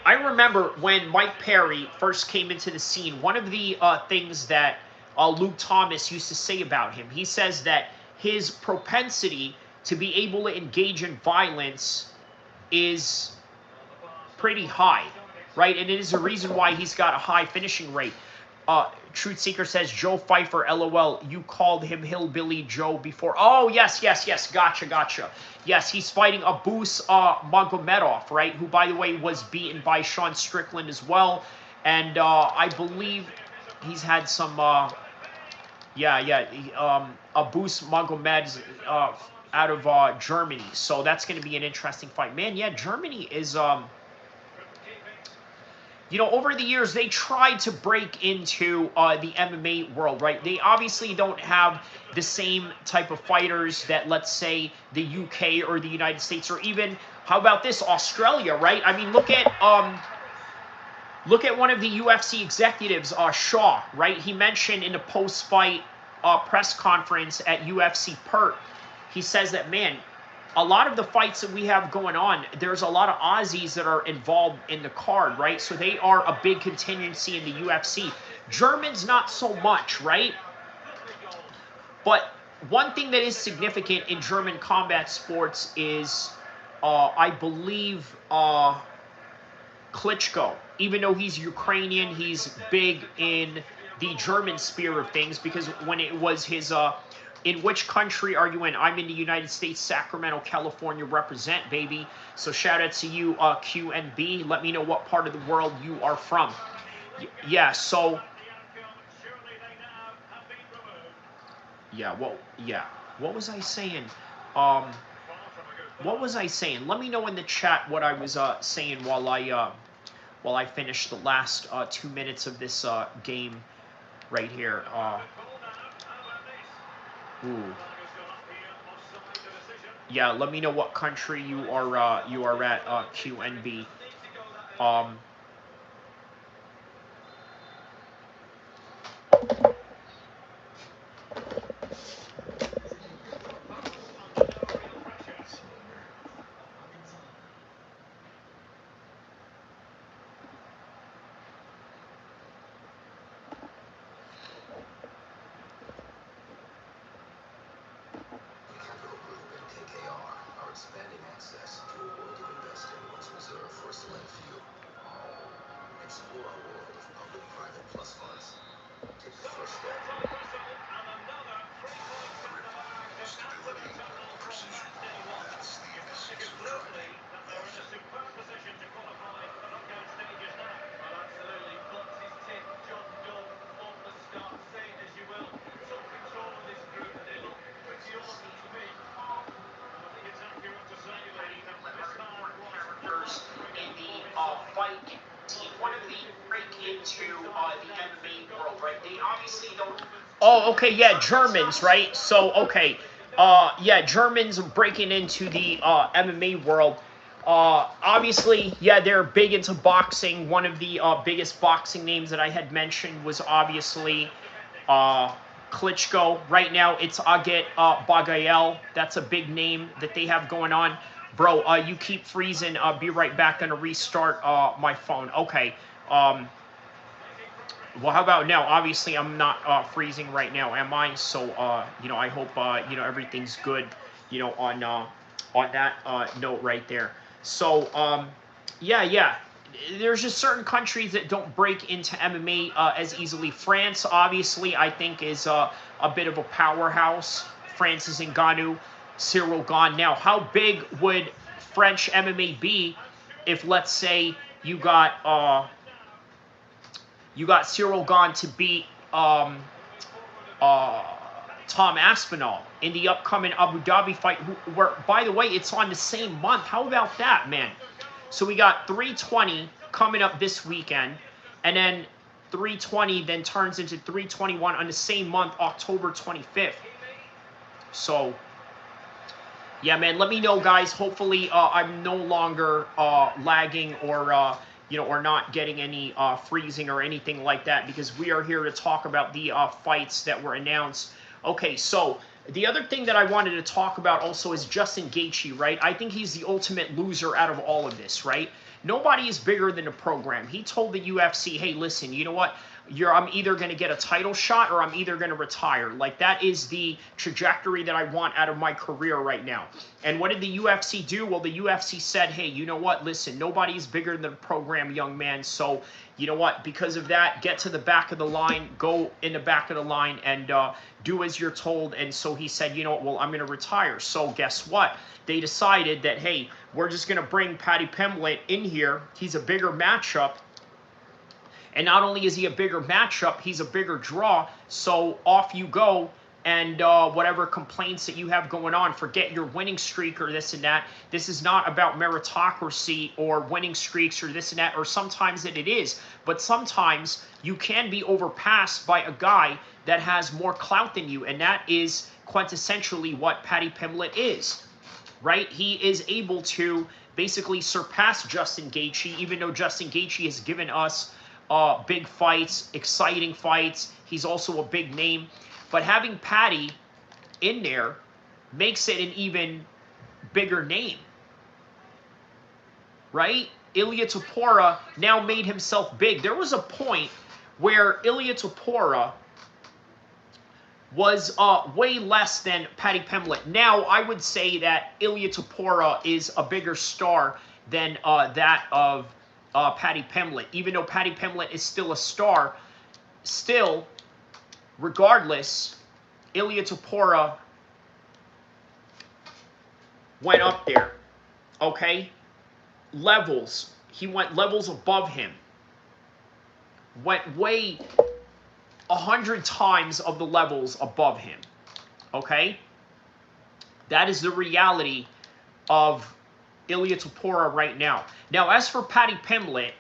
I remember when Mike Perry first came into the scene, one of the things that Luke Thomas used to say about him, he says that his propensity to be able to engage in violence is pretty high, right? And it is a reason why he's got a high finishing rate. Truth Seeker says, Joe Pfeiffer, LOL, you called him Hillbilly Joe before. Oh, yes, gotcha. Yes, he's fighting Abus Magomedov, right, who, by the way, was beaten by Sean Strickland as well. And I believe he's had some Abus Magomed's out of Germany. So that's going to be an interesting fight. Man, yeah, Germany is, you know, over the years, they tried to break into the MMA world, right? They obviously don't have the same type of fighters that, let's say, the UK or the United States, or even, how about this, Australia, right? I mean, look at one of the UFC executives, Shaw, right? He mentioned in the post-fight press conference at UFC Perth, he says that, man, a lot of the fights that we have going on, there's a lot of Aussies that are involved in the card, right? So they are a big contingency in the UFC. Germans, not so much, right? But one thing that is significant in German combat sports is, I believe, Klitschko. Even though he's Ukrainian, he's big in the German sphere of things, because when it was his, in which country are you in? I'm in the United States, Sacramento, California, represent, baby. So shout out to you, QNB. Let me know what part of the world you are from. Yeah, so, yeah, well, yeah. What was I saying? What was I saying? Let me know in the chat what I was saying while I finish the last 2 minutes of this game right here. Ooh. Yeah, let me know what country you are at, QNB. Expanding access to a world of investing once reserved for a select few. Explore our world of public-private plus funds. Take the first step. Stability, precision. That's the essence of Friday. Superb position to qualify for knockout stages now. Well, absolutely. Box his tick, job done from the start. Say it as you will. Took control of this group and they look pretty awesome to me. I think it's accurate to say that Characters in the fight team. What do they break into the MMA world, right? They obviously don't. Oh, okay, yeah, Germans, right? So, okay, yeah, Germans breaking into the MMA world. Obviously, yeah, they're big into boxing. One of the biggest boxing names that I had mentioned was obviously Klitschko. Right now, it's Aget Bagael. That's a big name that they have going on. Bro, you keep freezing. Be right back. Gonna restart my phone. Okay. Well, how about now? Obviously, I'm not freezing right now, am I? So, you know, I hope you know, everything's good, you know, on that note right there. So, yeah. There's just certain countries that don't break into MMA as easily. France, obviously, I think is a bit of a powerhouse. Francis Ngannou, Cyril Gane. Now, how big would French MMA be if, let's say, you got Cyril Gane to beat Tom Aspinall in the upcoming Abu Dhabi fight, where, by the way, it's on the same month. How about that, man? So we got 320 coming up this weekend, and then 320 then turns into 321 on the same month, October 25th. So, yeah, man, let me know, guys. Hopefully, I'm no longer lagging or you know, or not getting any freezing or anything like that, because we are here to talk about the fights that were announced. Okay, so the other thing that I wanted to talk about also is Justin Gaethje, right? I think he's the ultimate loser out of all of this, right? Nobody is bigger than the program. He told the UFC, hey, listen, you know what? I'm either going to get a title shot or I'm either going to retire. Like, that is the trajectory that I want out of my career right now. And what did the UFC do? Well, the UFC said, hey, you know what? Listen, nobody's bigger than the program, young man. So, you know what? Because of that, get to the back of the line, go in the back of the line, and do as you're told. And so he said, you know what? Well, I'm going to retire. So guess what? They decided that, hey, we're just going to bring Paddy Pimblett in here. He's a bigger matchup. And not only is he a bigger matchup, he's a bigger draw. So off you go. And whatever complaints that you have going on, forget your winning streak or this and that. This is not about meritocracy or winning streaks or this and that, or sometimes it is. But sometimes you can be overpassed by a guy that has more clout than you, and that is quintessentially what Paddy Pimblett is, right? He is able to basically surpass Justin Gaethje, even though Justin Gaethje has given us big fights, exciting fights. He's also a big name. But having Paddy in there makes it an even bigger name, right? Ilia Topuria now made himself big. There was a point where Ilia Topuria was way less than Paddy Pimblett. Now, I would say that Ilia Topuria is a bigger star than that of Paddy Pimblett. Even though Paddy Pimblett is still a star, still, regardless, Ilia Topuria went up there, okay? Levels. He went levels above him. Went way 100 times of the levels above him, okay? That is the reality of Ilia Topuria right now. Now, as for Paddy Pimblett,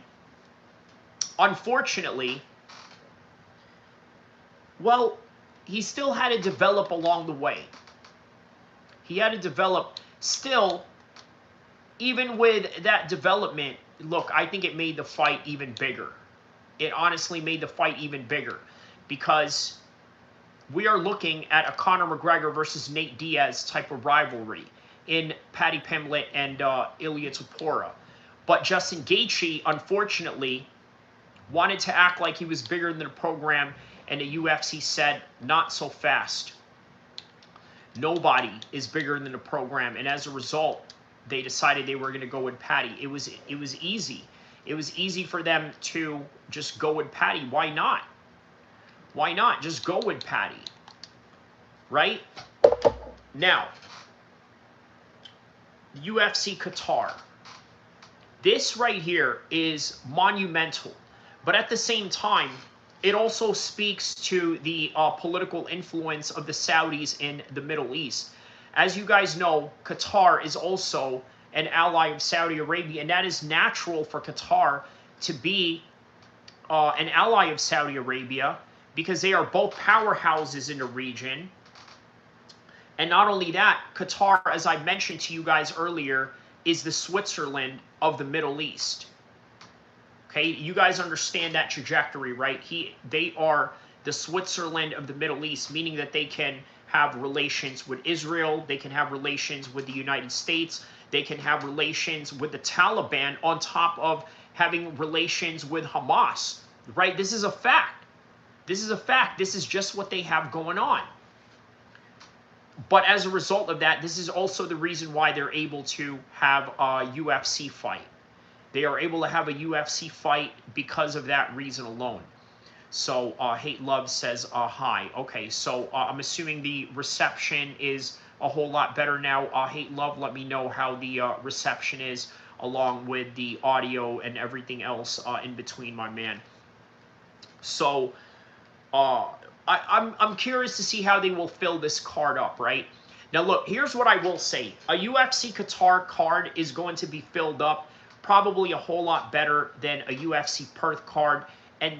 unfortunately, well, he still had to develop along the way. He had to develop still, even with that development. Look, I think it made the fight even bigger. It honestly made the fight even bigger because we are looking at a Conor McGregor versus Nate Diaz type of rivalry in Paddy Pimblett and Ilia Topuria. But Justin Gaethje, unfortunately, wanted to act like he was bigger than the program, and the UFC said, not so fast. Nobody is bigger than the program, and as a result, they decided they were going to go with Paddy. It was easy. It was easy for them to just go with Paddy. Why not? Why not? Just go with Paddy. Right? Now, UFC Qatar. This right here is monumental. But at the same time, it also speaks to the political influence of the Saudis in the Middle East. As you guys know, Qatar is also an ally of Saudi Arabia, and that is natural for Qatar to be an ally of Saudi Arabia because they are both powerhouses in the region. And not only that, Qatar, as I mentioned to you guys earlier, is the Switzerland of the Middle East. Okay, you guys understand that trajectory, right? They are the Switzerland of the Middle East, meaning that they can have relations with Israel, they can have relations with the United States, they can have relations with the Taliban on top of having relations with Hamas, right? This is a fact. This is a fact. This is just what they have going on. But as a result of that, this is also the reason why they're able to have a UFC fight. They are able to have a UFC fight because of that reason alone. So, Hate Love says, hi. Okay, so I'm assuming the reception is a whole lot better now. Hate Love, let me know how the reception is along with the audio and everything else in between, my man. So, I'm curious to see how they will fill this card up, right? Now, look, here's what I will say. A UFC Qatar card is going to be filled up probably a whole lot better than a UFC Perth card, and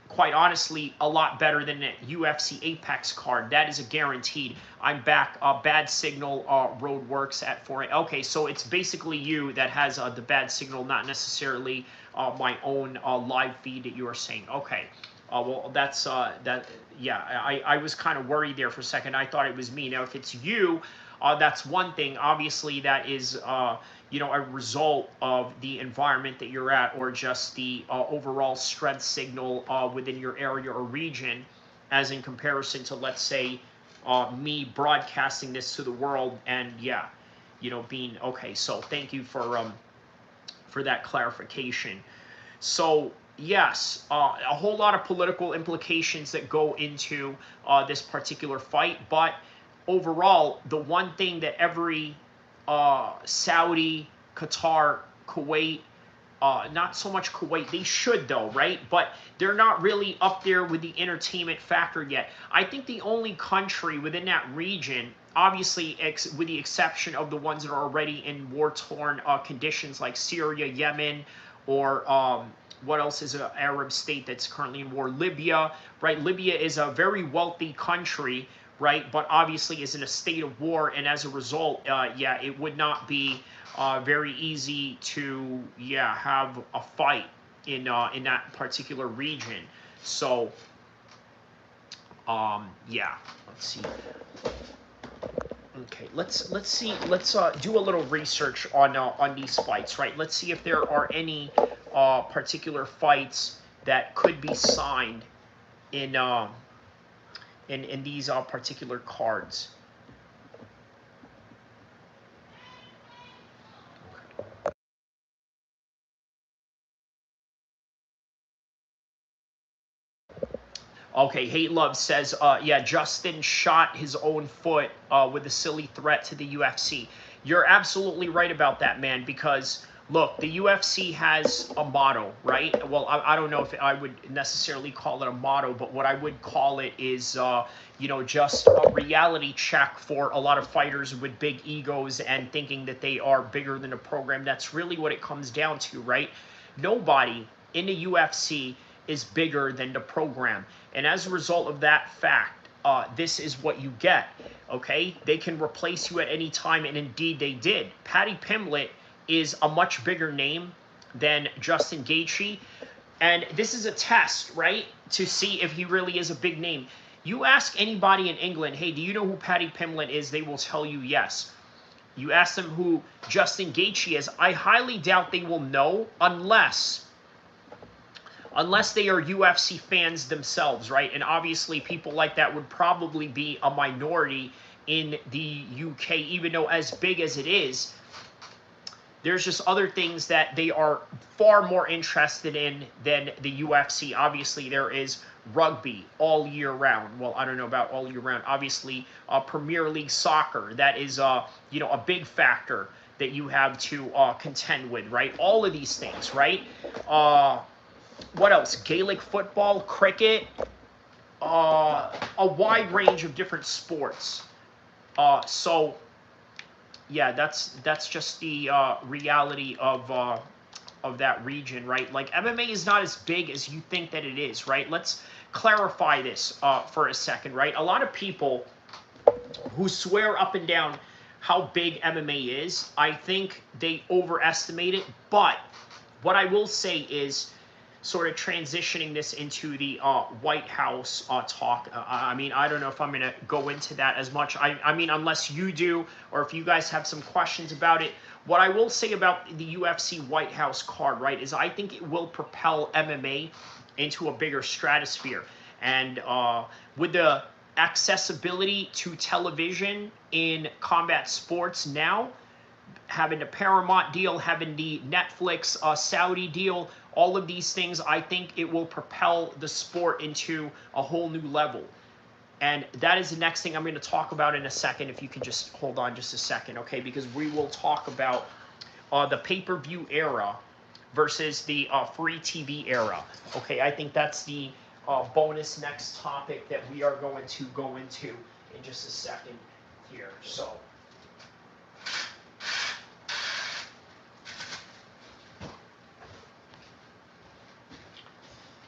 quite honestly, a lot better than a UFC Apex card. That is a guaranteed. I'm back. Bad signal. Road works at 4. Okay, so it's basically you that has the bad signal, not necessarily my own live feed that you are saying. Okay. Well, that's that. Yeah, I was kind of worried there for a second. I thought it was me. Now, if it's you, that's one thing. Obviously, that is you know, a result of the environment that you're at, or just the overall strength signal within your area or region, as in comparison to, let's say, me broadcasting this to the world, and yeah, you know, being okay. So thank you for that clarification. So yes, a whole lot of political implications that go into this particular fight, but overall, the one thing that every Saudi, Qatar, Kuwait, not so much Kuwait. They should though, right? But they're not really up there with the entertainment factor yet. I think the only country within that region, obviously with the exception of the ones that are already in war-torn conditions like Syria, Yemen, or what else is an Arab state that's currently in war? Libya, right? Libya is a very wealthy country, right? But obviously is in a state of war, and as a result, yeah, it would not be very easy to, yeah, have a fight in that particular region. So, yeah, let's see. Okay, let's see. Let's do a little research on these fights, right? Let's see if there are any particular fights that could be signed in in these particular cards. Okay, Hate Love says, yeah, Justin shot his own foot with a silly threat to the UFC. You're absolutely right about that, man, because, look, the UFC has a motto, right? Well, I don't know if I would necessarily call it a motto, but what I would call it is, you know, just a reality check for a lot of fighters with big egos and thinking that they are bigger than the program. That's really what it comes down to, right? Nobody in the UFC is bigger than the program. And as a result of that fact, this is what you get, okay? They can replace you at any time, and indeed they did. Paddy Pimblett is a much bigger name than Justin Gaethje, and this is a test, right, to see if he really is a big name. You ask anybody in England, hey, do you know who Paddy Pimblett is? They will tell you yes. You ask them who Justin Gaethje is, I highly doubt they will know unless they are UFC fans themselves, right? And obviously people like that would probably be a minority in the UK, even though as big as it is, there's just other things that they are far more interested in than the UFC. Obviously, there is rugby all year round. Well, I don't know about all year round. Obviously, Premier League soccer, that is, you know, a big factor that you have to contend with, right? All of these things, right? What else? Gaelic football, cricket, a wide range of different sports. So, yeah, that's just the reality of that region, right? Like MMA is not as big as you think that it is, right? Let's clarify this for a second, right? A lot of people who swear up and down how big MMA is, I think they overestimate it. But what I will say is, sort of transitioning this into the White House talk. I mean, I don't know if I'm going to go into that as much. I mean, unless you do, or if you guys have some questions about it. What I will say about the UFC White House card, right, is I think it will propel MMA into a bigger stratosphere. And with the accessibility to television in combat sports now, having the Paramount deal, having the Netflix Saudi deal, all of these things, I think it will propel the sport into a whole new level. And that is the next thing I'm going to talk about in a second, if you could just hold on just a second, okay? Because we will talk about the pay-per-view era versus the free TV era. Okay, I think that's the bonus next topic that we are going to go into in just a second here. So,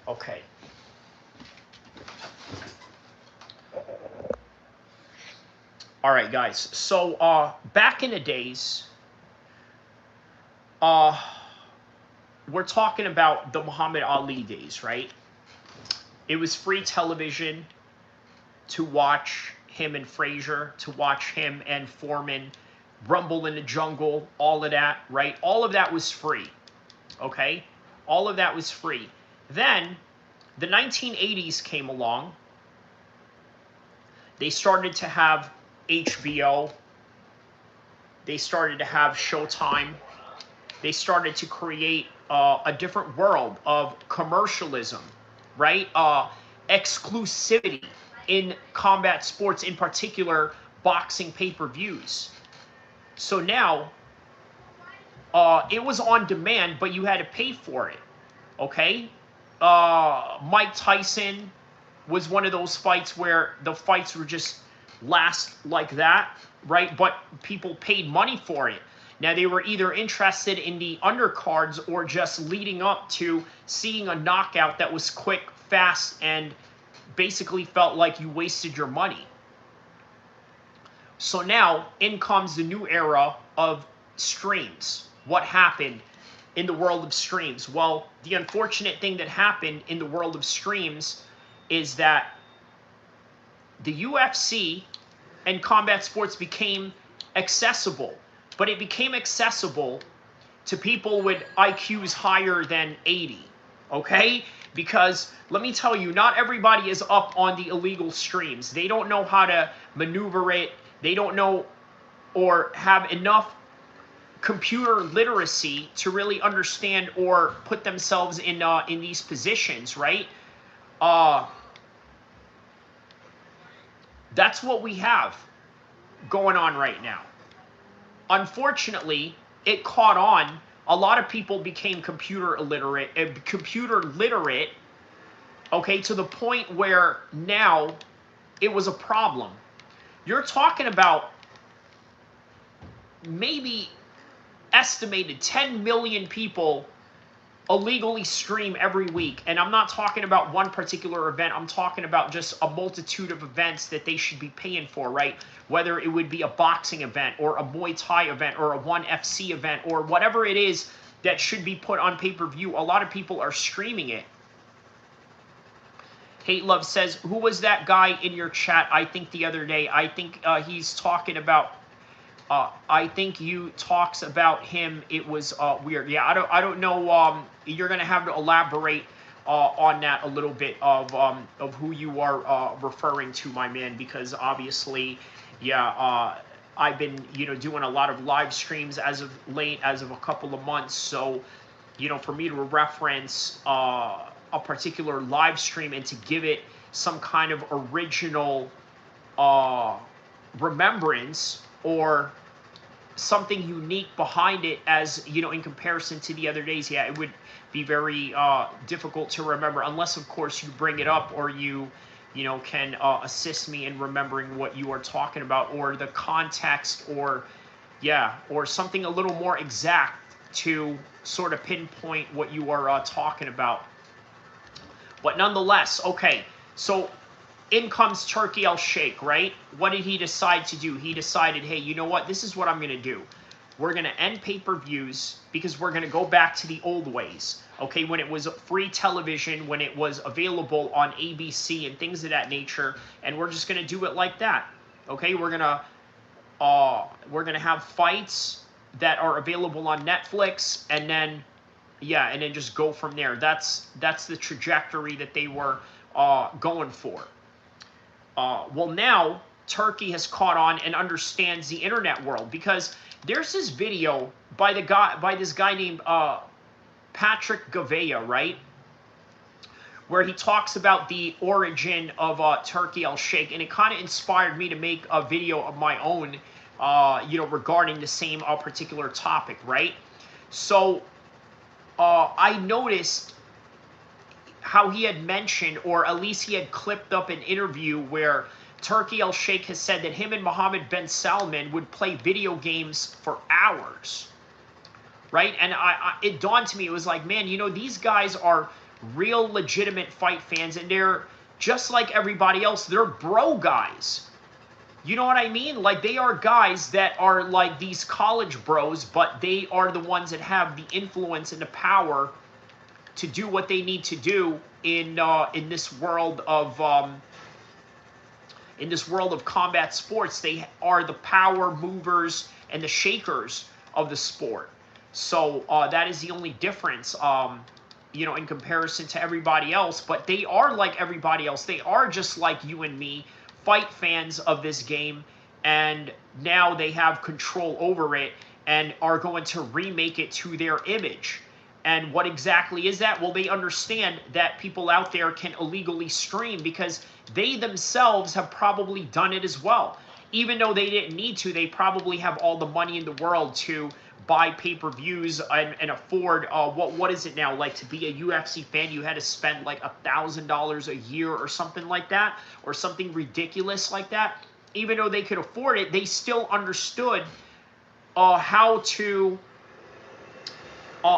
okay. All right, guys. So back in the days, we're talking about the Muhammad Ali days, right? It was free television to watch him and Frazier, to watch him and Foreman rumble in the jungle, all of that, right? All of that was free, okay? All of that was free. Then the 1980s came along. They started to have HBO. They started to have Showtime. They started to create a different world of commercialism, right? Exclusivity in combat sports, in particular boxing pay-per-views. So now it was on demand, but you had to pay for it. Okay, Mike Tyson was one of those fights where the fights were just last like that, right? But people paid money for it. Now, they were either interested in the undercards or just leading up to seeing a knockout that was quick, fast, and basically felt like you wasted your money. So now in comes the new era of streams. What happened in the world of streams? Well, the unfortunate thing that happened in the world of streams is that the UFC and combat sports became accessible, but it became accessible to people with IQs higher than 80, okay? Because let me tell you, not everybody is up on the illegal streams. They don't know how to maneuver it. They don't know or have enough computer literacy to really understand or put themselves in these positions, right? That's what we have going on right now. Unfortunately, it caught on. A lot of people became computer literate, okay, to the point where now it was a problem. You're talking about maybe estimated 10 million people illegally stream every week. And I'm not talking about one particular event. I'm talking about just a multitude of events that they should be paying for, right? Whether it would be a boxing event or a Muay Thai event or a ONE FC event or whatever it is that should be put on pay-per-view. A lot of people are streaming it. Hate Love says, who was that guy in your chat, I think, the other day? I think he's talking about, I think you talks about him. It was weird. Yeah, I don't know. You're going to have to elaborate on that a little bit of who you are referring to, my man, because obviously, yeah, I've been, doing a lot of live streams as of a couple of months. So, for me to reference a particular live stream and to give it some kind of original remembrance or something unique behind it, as in comparison to the other days, yeah, it would be very difficult to remember, unless of course you bring it up or you can assist me in remembering what you are talking about, or the context, or something a little more exact to sort of pinpoint what you are talking about. But nonetheless, okay, so in comes Turki El-Sheikh, right? What did he decide to do? He decided, hey, you know what? This is what I'm going to do. We're going to end pay-per-views because we're going to go back to the old ways, okay? When it was free television, when it was available on ABC and things of that nature, and we're just going to do it like that, okay? We're going to have fights that are available on Netflix, and then just go from there. That's the trajectory that they were going for. Well, now Turkey has caught on and understands the internet world, because there's this video by this guy named Patrick Gavea, right, where he talks about the origin of Turki El-Sheikh, and it kind of inspired me to make a video of my own, regarding the same particular topic, right? So I noticed how he had mentioned, or at least he had clipped up an interview where Turki El-Sheikh has said that him and Mohammed bin Salman would play video games for hours, right? And it dawned to me, it was like, man, these guys are real legitimate fight fans, and they're just like everybody else. They're bro guys. You know what I mean? Like, they are guys that are like these college bros, but they are the ones that have the influence and the power to do what they need to do in this world of combat sports. They are the power movers and the shakers of the sport. So that is the only difference, in comparison to everybody else. But they are like everybody else. They are just like you and me, fight fans of this game, and now they have control over it and are going to remake it to their image. And what exactly is that? Well, they understand that people out there can illegally stream because they themselves have probably done it as well. Even though they didn't need to, they probably have all the money in the world to buy pay-per-views and afford, what is it now, like to be a UFC fan, you had to spend like $1,000 a year or something like that, or something ridiculous like that. Even though they could afford it, they still understood how to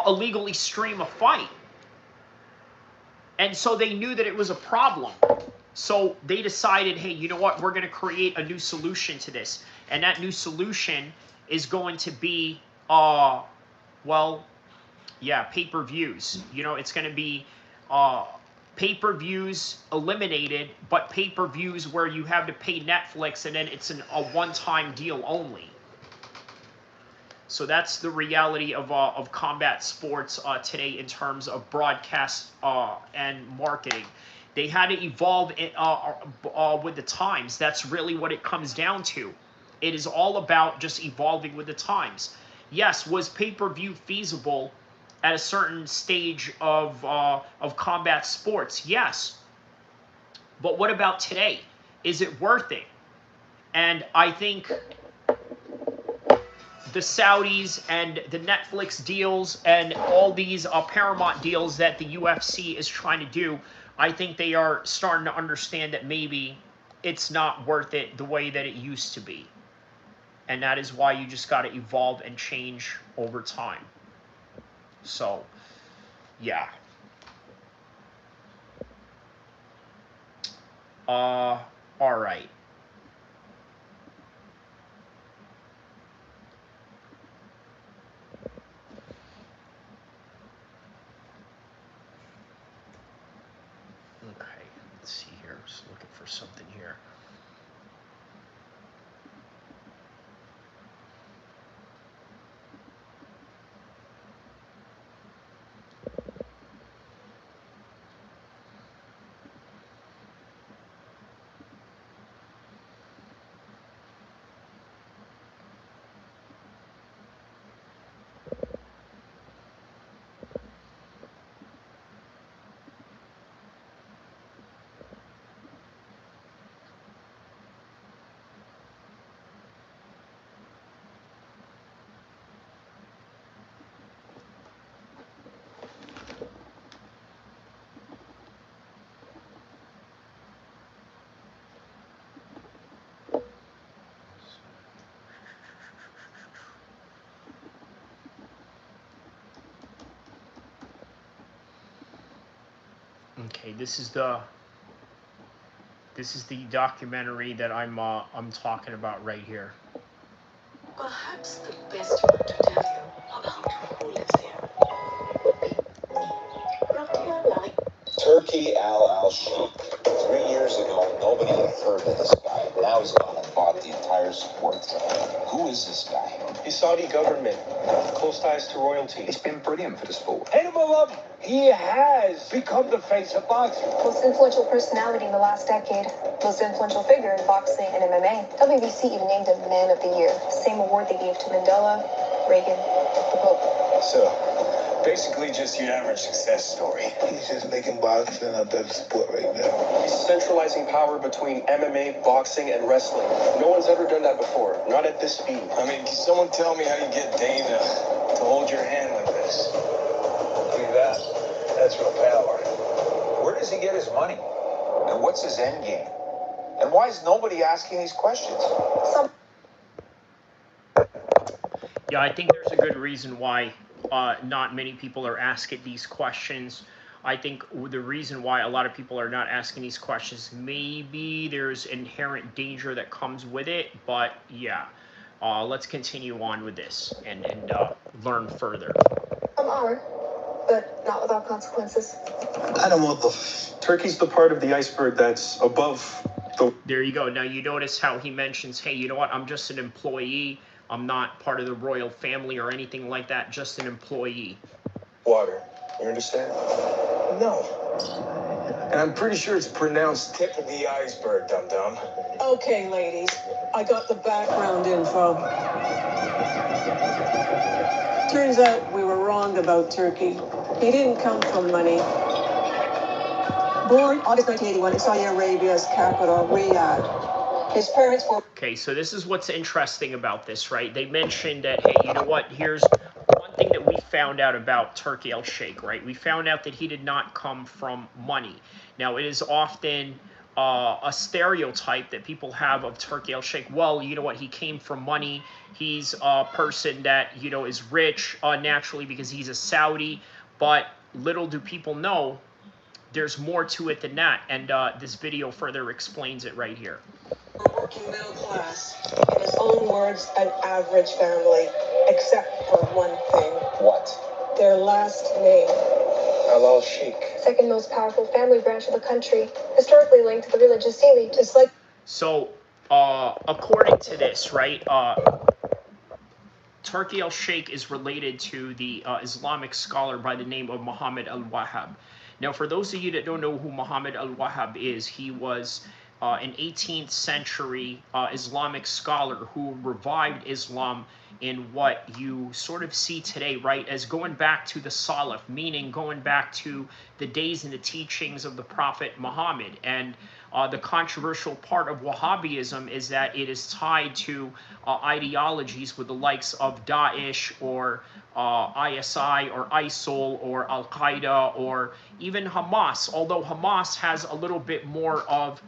illegally stream a fight. And so they knew that it was a problem. So they decided, hey, you know what? We're going to create a new solution to this. And that new solution is going to be, well, yeah, pay-per-views. You know, it's going to be pay-per-views eliminated, but pay-per-views where you have to pay Netflix, and then it's a one-time deal only. So that's the reality of combat sports today in terms of broadcast and marketing. They had to evolve with the times. That's really what it comes down to. It is all about just evolving with the times. Yes, was pay-per-view feasible at a certain stage of combat sports? Yes. But what about today? Is it worth it? And I think the Saudis and the Netflix deals and all these Paramount deals that the UFC is trying to do, I think they are starting to understand that maybe it's not worth it the way that it used to be. And that is why you just got to evolve and change over time. So, yeah. All right. Okay, let's see here. Just looking for something here. Okay, this is the documentary that I'm talking about right here. Perhaps the best one to tell you about who lives here would be me. Turkey Al-Sheikh. 3 years ago, nobody had heard of this guy. Now he's gone and bought the entire sport. Who is this guy? He's Saudi government. Close ties to royalty. He's been brilliant for the sport. Hate him or love him, he has become the face of boxing. Most influential personality in the last decade. Most influential figure in boxing and MMA. WBC even named him Man of the Year. Same award they gave to Mandela, Reagan, the Pope. So, basically just your average success story. He's just making boxing a better sport right now. He's centralizing power between MMA, boxing, and wrestling. No one's ever done that before. Not at this speed. I mean, can someone tell me how you get Dana to hold your hand like this? Look at that. That's real power. Where does he get his money? And what's his end game? And why is nobody asking these questions? Yeah, I think there's a good reason why not many people are asking these questions. I think the reason why a lot of people are not asking these questions, maybe there's inherent danger that comes with it, but yeah, let's continue on with this and learn further. But not without consequences. I don't want the... Turkey's the part of the iceberg that's above the... There you go. Now you notice how he mentions, hey, you know what, I'm just an employee. I'm not part of the royal family or anything like that, just an employee. Water. You understand? No. And I'm pretty sure it's pronounced tip of the iceberg, dum-dum. Okay, ladies, I got the background info. Turns out we were wrong about Turkey. He didn't come from money. Born August 1981 in Saudi Arabia's capital, Riyadh. His parents were... Okay, so this is what's interesting about this, right? They mentioned that, hey, you know what? Here's one thing that we found out about Turki El-Sheikh, right? We found out that he did not come from money. Now, it is often a stereotype that people have of Turki El-Sheikh. Well, you know what? He came from money. He's a person that, you know, is rich naturally because he's a Saudi. But little do people know, there's more to it than that. And this video further explains it right here. Working middle class. In his own words, an average family, except for one thing. What? Their last name. El-Sheikh. Second most powerful family branch of the country, historically linked to the religious elite, just like... So, according to this, right, Turki El-Sheikh is related to the Islamic scholar by the name of Muhammad al-Wahhab. Now, for those of you that don't know who Muhammad al-Wahhab is, he was an 18th century Islamic scholar who revived Islam in what you sort of see today, right, as going back to the Salaf, meaning going back to the days and the teachings of the Prophet Muhammad. And the controversial part of Wahhabism is that it is tied to ideologies with the likes of Daesh or ISI or ISIL or Al-Qaeda or even Hamas, although Hamas has a little bit more of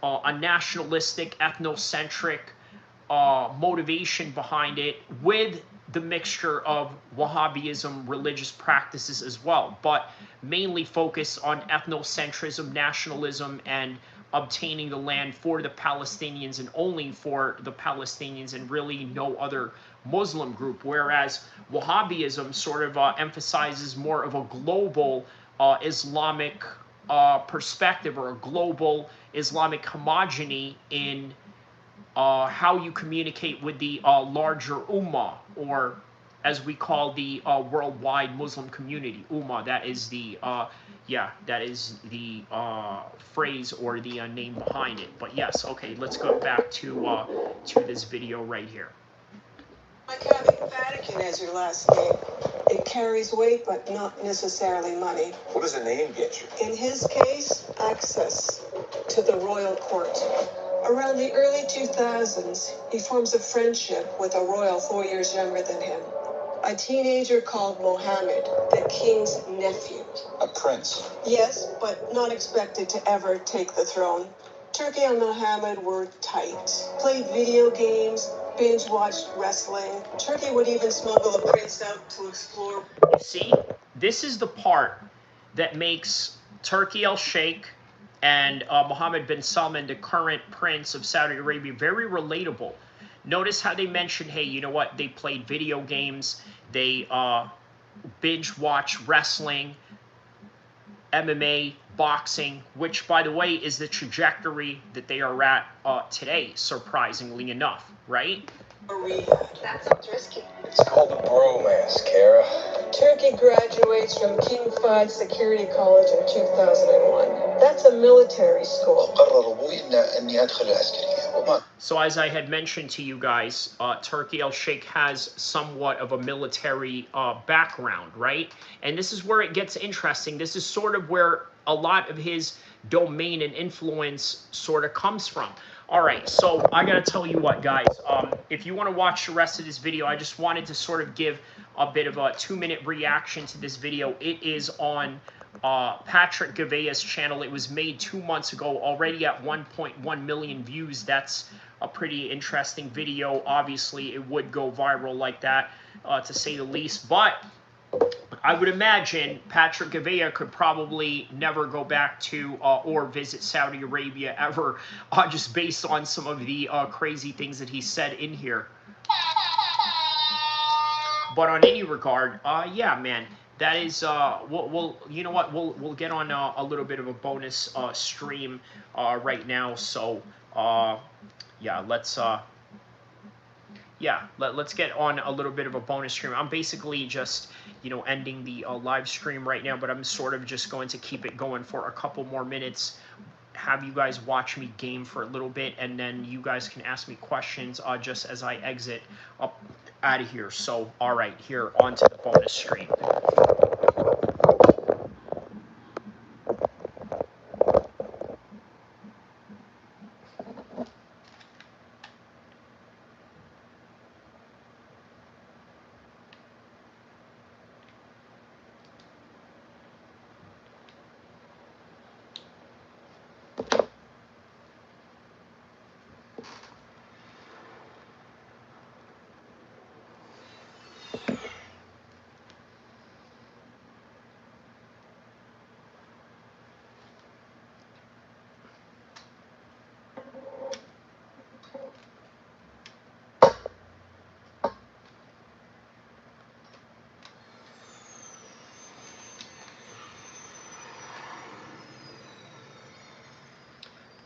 a nationalistic, ethnocentric motivation behind it, with the mixture of Wahhabism religious practices as well, but mainly focus on ethnocentrism, nationalism, and obtaining the land for the Palestinians and only for the Palestinians and really no other Muslim group, whereas Wahhabism sort of emphasizes more of a global Islamic perspective, or a global Islamic homogeny in how you communicate with the larger ummah, or as we call the worldwide Muslim community, ummah. That is the phrase or the name behind it. But yes, okay, let's go back to this video right here. Like having Vatican as your last name. It carries weight, but not necessarily money. What does a name get you? In his case, access to the royal court. Around the early 2000s, he forms a friendship with a royal 4 years younger than him. A teenager called Mohammed, the king's nephew. A prince. Yes, but not expected to ever take the throne. Turki and Mohammed were tight. Played video games, binge-watched wrestling. Turki would even smuggle a prince out to explore. See, this is the part that makes Turki El-Sheikh and Mohammed bin Salman, the current prince of Saudi Arabia, very relatable. Notice how they mentioned, hey, you know what? They played video games. They binge-watched wrestling, MMA, boxing, which, by the way, is the trajectory that they are at today, surprisingly enough, right? That sounds risky. It's called a bromance, Kara. Turki graduates from King Fahd Security College in 2001. That's a military school. So as I had mentioned to you guys, Turki El-Sheikh has somewhat of a military background, right? And this is where it gets interesting. This is sort of where a lot of his domain and influence sort of comes from. All right, so I gotta tell you what, guys, if you want to watch the rest of this video, I just wanted to sort of give a bit of a 2-minute reaction to this video. It is on Patrick Gavea's channel. It was made 2 months ago, already at 1.1 million views. That's a pretty interesting video. Obviously, it would go viral like that, to say the least, but I would imagine Patrick Gavea could probably never go back to or visit Saudi Arabia ever, just based on some of the crazy things that he said in here. But on any regard, yeah, man, that is, we'll you know what, we'll get on a little bit of a bonus stream right now. So yeah, let's let's get on a little bit of a bonus stream. I'm basically just, you know, ending the live stream right now, but I'm sort of just going to keep it going for a couple more minutes, have you guys watch me game for a little bit, and then you guys can ask me questions just as I exit up out of here. So, all right, here on to the bonus stream.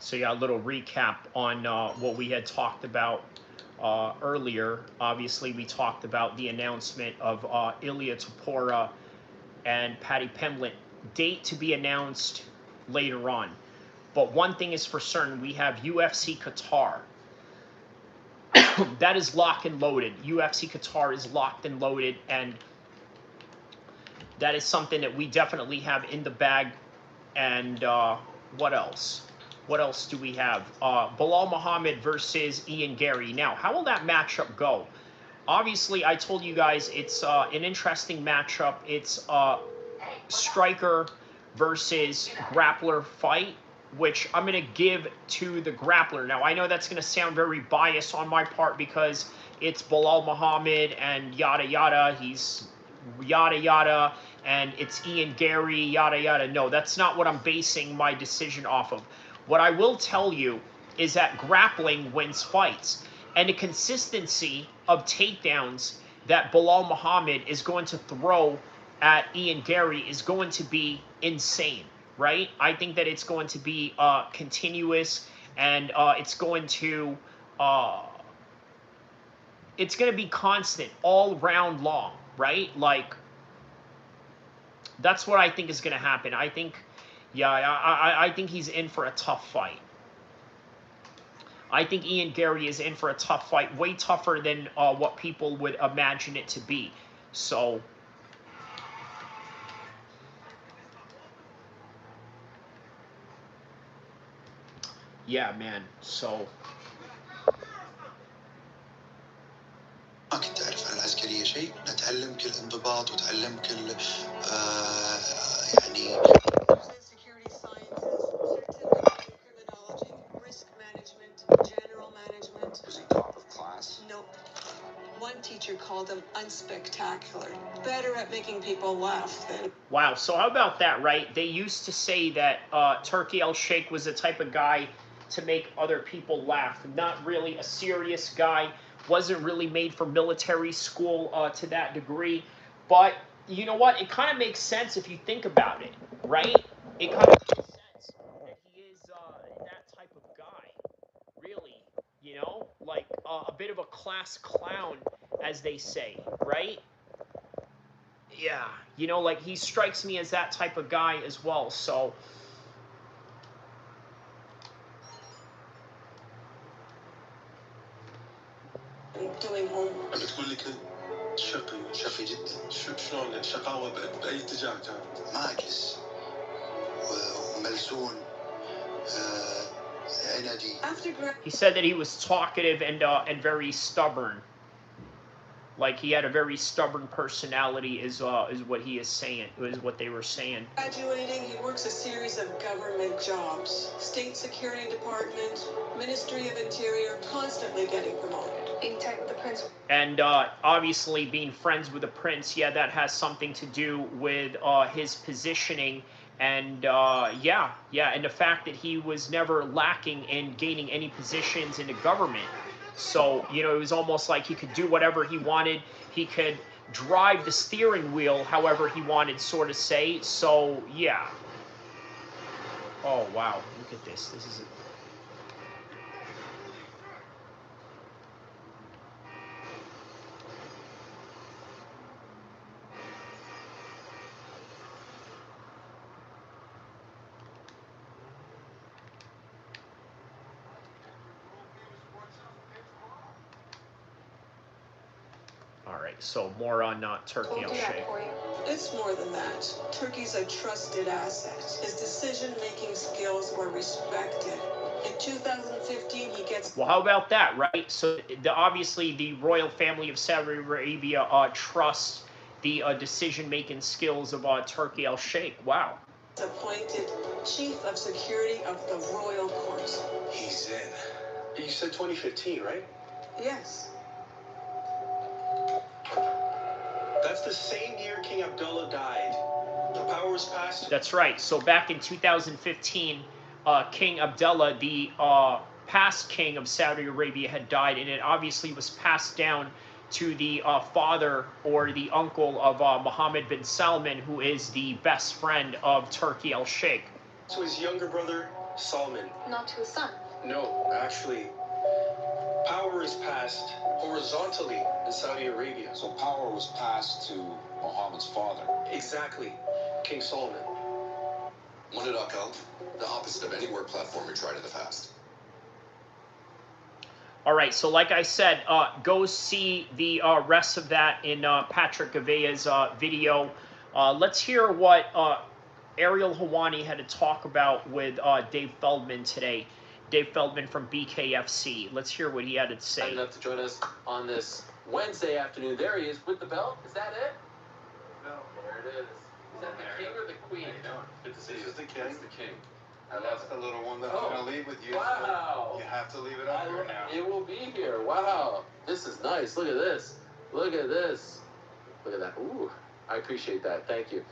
So yeah, a little recap on what we had talked about earlier. Obviously, we talked about the announcement of Ilia Topuria and Paddy Pimblett. Date to be announced later on. But one thing is for certain, we have UFC Qatar. That is locked and loaded. UFC Qatar is locked and loaded, and that is something that we definitely have in the bag. And what else? What else do we have? Belal Muhammad versus Ian Garry. Now, how will that matchup go? Obviously, I told you guys it's an interesting matchup. It's striker versus grappler fight, which I'm going to give to the grappler. Now, I know that's going to sound very biased on my part because it's Belal Muhammad and yada yada. He's yada yada, and it's Ian Garry, yada yada. No, that's not what I'm basing my decision off of. What I will tell you is that grappling wins fights, and the consistency of takedowns that Belal Muhammad is going to throw at Ian Garry is going to be insane, right? I think that it's going to be continuous, and it's going to be constant all round long, right? Like, that's what I think is going to happen. I think, yeah, I think he's in for a tough fight. I think Ian Garry is in for a tough fight, way tougher than what people would imagine it to be. So, yeah, man. So, ما كنت أعرف عن العسكرية شيء، نتعلم كل انضباط وتعلم كل يعني Security sciences, certificate in criminology, risk management, general management. Was he top of class? Nope. One teacher called him unspectacular. Better at making people laugh than... Wow, so how about that, right? They used to say that Turki El-Sheikh was the type of guy to make other people laugh. Not really a serious guy. Wasn't really made for military school to that degree. But you know what? It kind of makes sense if you think about it, right? It kind of makes sense that he is that type of guy, really. You know? Like a bit of a class clown, as they say, right? Yeah, you know, like he strikes me as that type of guy as well, so... doing homework. بتقول لي كنت شقي جدا. شلون الشقاوة بأي اتجاه كانت؟ ما أجلس وملسون عنادي. He said that he was talkative and very stubborn. Like he had a very stubborn personality, is what he is saying. Is what they were saying. Graduating, he works a series of government jobs: State Security Department, Ministry of Interior, constantly getting promoted. Being tight with the prince. And obviously, being friends with the prince, yeah, that has something to do with his positioning. And yeah, and the fact that he was never lacking in gaining any positions in the government. So, you know, it was almost like he could do whatever he wanted. He could drive the steering wheel however he wanted, sort of say. So, yeah. Oh, wow. Look at this. This is... Alright, so more on Turki El-Sheikh. It's more than that. Turkey's a trusted asset. His decision-making skills were respected. In 2015, he gets... Well, how about that, right? So, obviously, the royal family of Saudi Arabia trusts the decision-making skills of Turki El-Sheikh. Wow. Appointed Chief of Security of the Royal Court. He's in. You said 2015, right? Yes. That's the same year King Abdullah died. The power was passed. That's right. So back in 2015, King Abdullah, the past king of Saudi Arabia, had died, and it obviously was passed down to the father or the uncle of Mohammed bin Salman, who is the best friend of Turki El-Sheikh. So his younger brother Salman. Not his son. No, actually, power is passed horizontally in Saudi Arabia. So power was passed to Muhammad's father. Exactly. King Solomon. Want to knock out the opposite of any work platform we tried in the past. All right, so like I said, go see the rest of that in Patrick Gavea's video. Let's hear what Ariel Hawani had to talk about with Dave Feldman today. Dave Feldman from BKFC. Let's hear what he had to say. Kind enough to join us on this Wednesday afternoon. There he is with the belt. Is that it? No. There it is. Is that the king or the queen? Good to see you. This is the king. It's the king. That's the little one that I'm going to leave with you. Wow. You have to leave it up here now. It will be here. Wow. This is nice. Look at this. Look at this. Look at that. Ooh. I appreciate that. Thank you.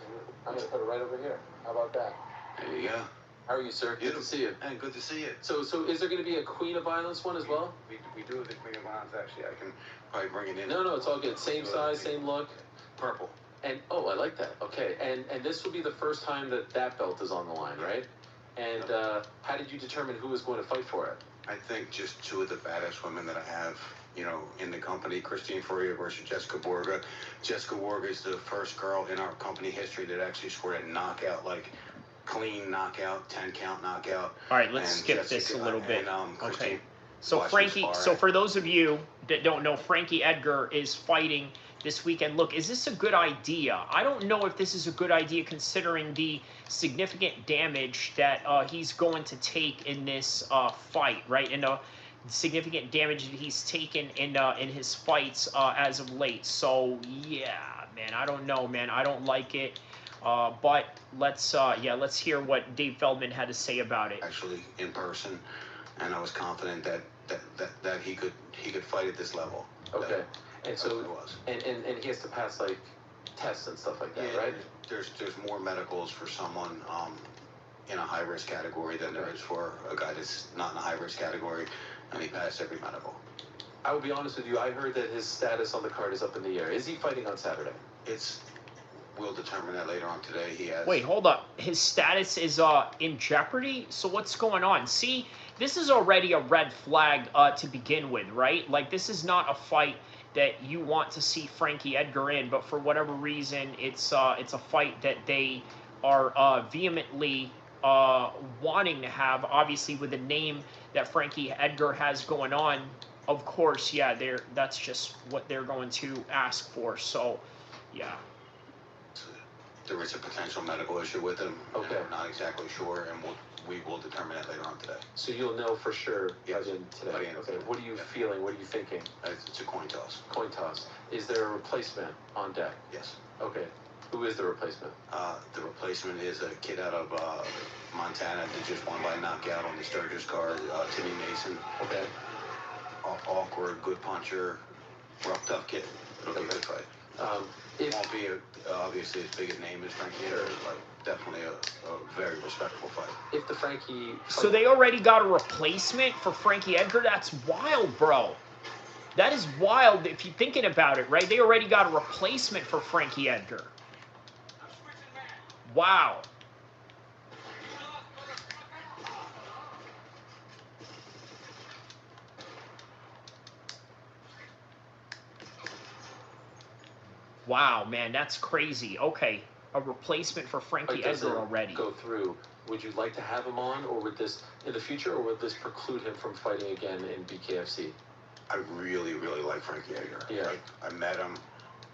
I'm going to put it right over here. How about that? There you go. How are you, sir? Good to see you. And good to see you. So is there going to be a Queen of Violence one as well? We do have the Queen of Violence, actually. I can probably bring it in. No, it's all good. Same size, same look. Purple. And, oh, I like that. Okay. And this will be the first time that belt is on the line, right? And how did you determine who was going to fight for it? I think just two of the baddest women that I have, you know, in the company, Christine Topuria versus Jessica Borga. Jessica Borga is the first girl in our company history that actually scored a knockout, like clean knockout, 10-count knockout. All right, let's And skip this a little bit. Okay. So Frankie, so for those of you that don't know, Frankie Edgar is fighting this weekend. Look, is this a good idea? I don't know if this is a good idea considering the significant damage that he's going to take in this fight, right? And the significant damage that he's taken in his fights as of late. So yeah, man, I don't know, man. I don't like it. But let's hear what Dave Feldman had to say about it. Actually, in person, and I was confident that he could fight at this level. Okay. And so, and he has to pass like tests and stuff like that, yeah, right? There's more medicals for someone in a high risk category than there is for a guy that's not in a high risk category, and he passed every medical. I will be honest with you. I heard that his status on the card is up in the air. Is he fighting on Saturday? We'll determine that later on today. He has. Wait, hold up. His status is in jeopardy? So what's going on? See, this is already a red flag to begin with, right? Like, this is not a fight that you want to see Frankie Edgar in, but for whatever reason, it's a fight that they are vehemently wanting to have. Obviously, with the name that Frankie Edgar has going on, of course, yeah, that's just what they're going to ask for. So, yeah. There is a potential medical issue with him. Okay. We're not exactly sure, and we will determine it later on today. So you'll know for sure Yes. by the end of today. By the end of Okay. today. What are you feeling? What are you thinking? It's a coin toss. Coin toss. Is there a replacement on deck? Yes. Okay. Who is the replacement? The replacement is a kid out of Montana that just won by knockout on the Sturgis card, Timmy Mason. Okay. Awkward, good puncher, rough, tough kid. It'll be a good fight. It won't be obviously as big a name as Frankie Edgar, but definitely a very respectable fight. If the Frankie... So they already got a replacement for Frankie Edgar? That's wild, bro. That is wild if you're thinking about it, right? They already got a replacement for Frankie Edgar. Wow. Wow, man, that's crazy. Okay, a replacement for Frankie Edgar already. Go through. Would you like to have him on, or would this in the future, or would this preclude him from fighting again in BKFC? I really, really like Frankie Edgar. Yeah. I met him.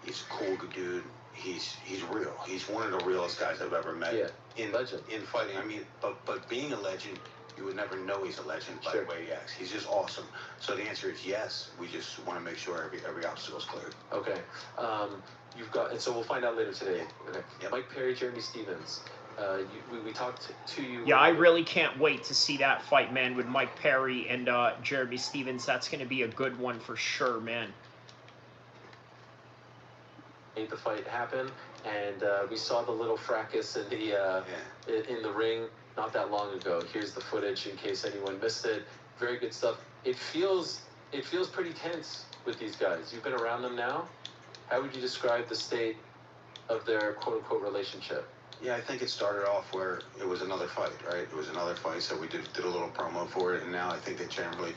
He's a cool good dude. He's real. He's one of the realest guys I've ever met. Yeah. In legend. In fighting. I mean, but being a legend, you would never know he's a legend by the way he acts. He's just awesome. So the answer is yes. We just want to make sure every obstacle is cleared. Okay. You've got, and so we'll find out later today. Okay. Yep. Mike Perry, Jeremy Stevens. We talked to you. Yeah, I really can't wait to see that fight, man, with Mike Perry and Jeremy Stevens. That's going to be a good one for sure, man. Made the fight happen, and we saw the little fracas in the ring not that long ago. Here's the footage in case anyone missed it. Very good stuff. It feels pretty tense with these guys. You've been around them now. How would you describe the state of their quote-unquote relationship? Yeah, I think it started off where it was another fight, right? It was another fight, so we did a little promo for it, and now I think they genuinely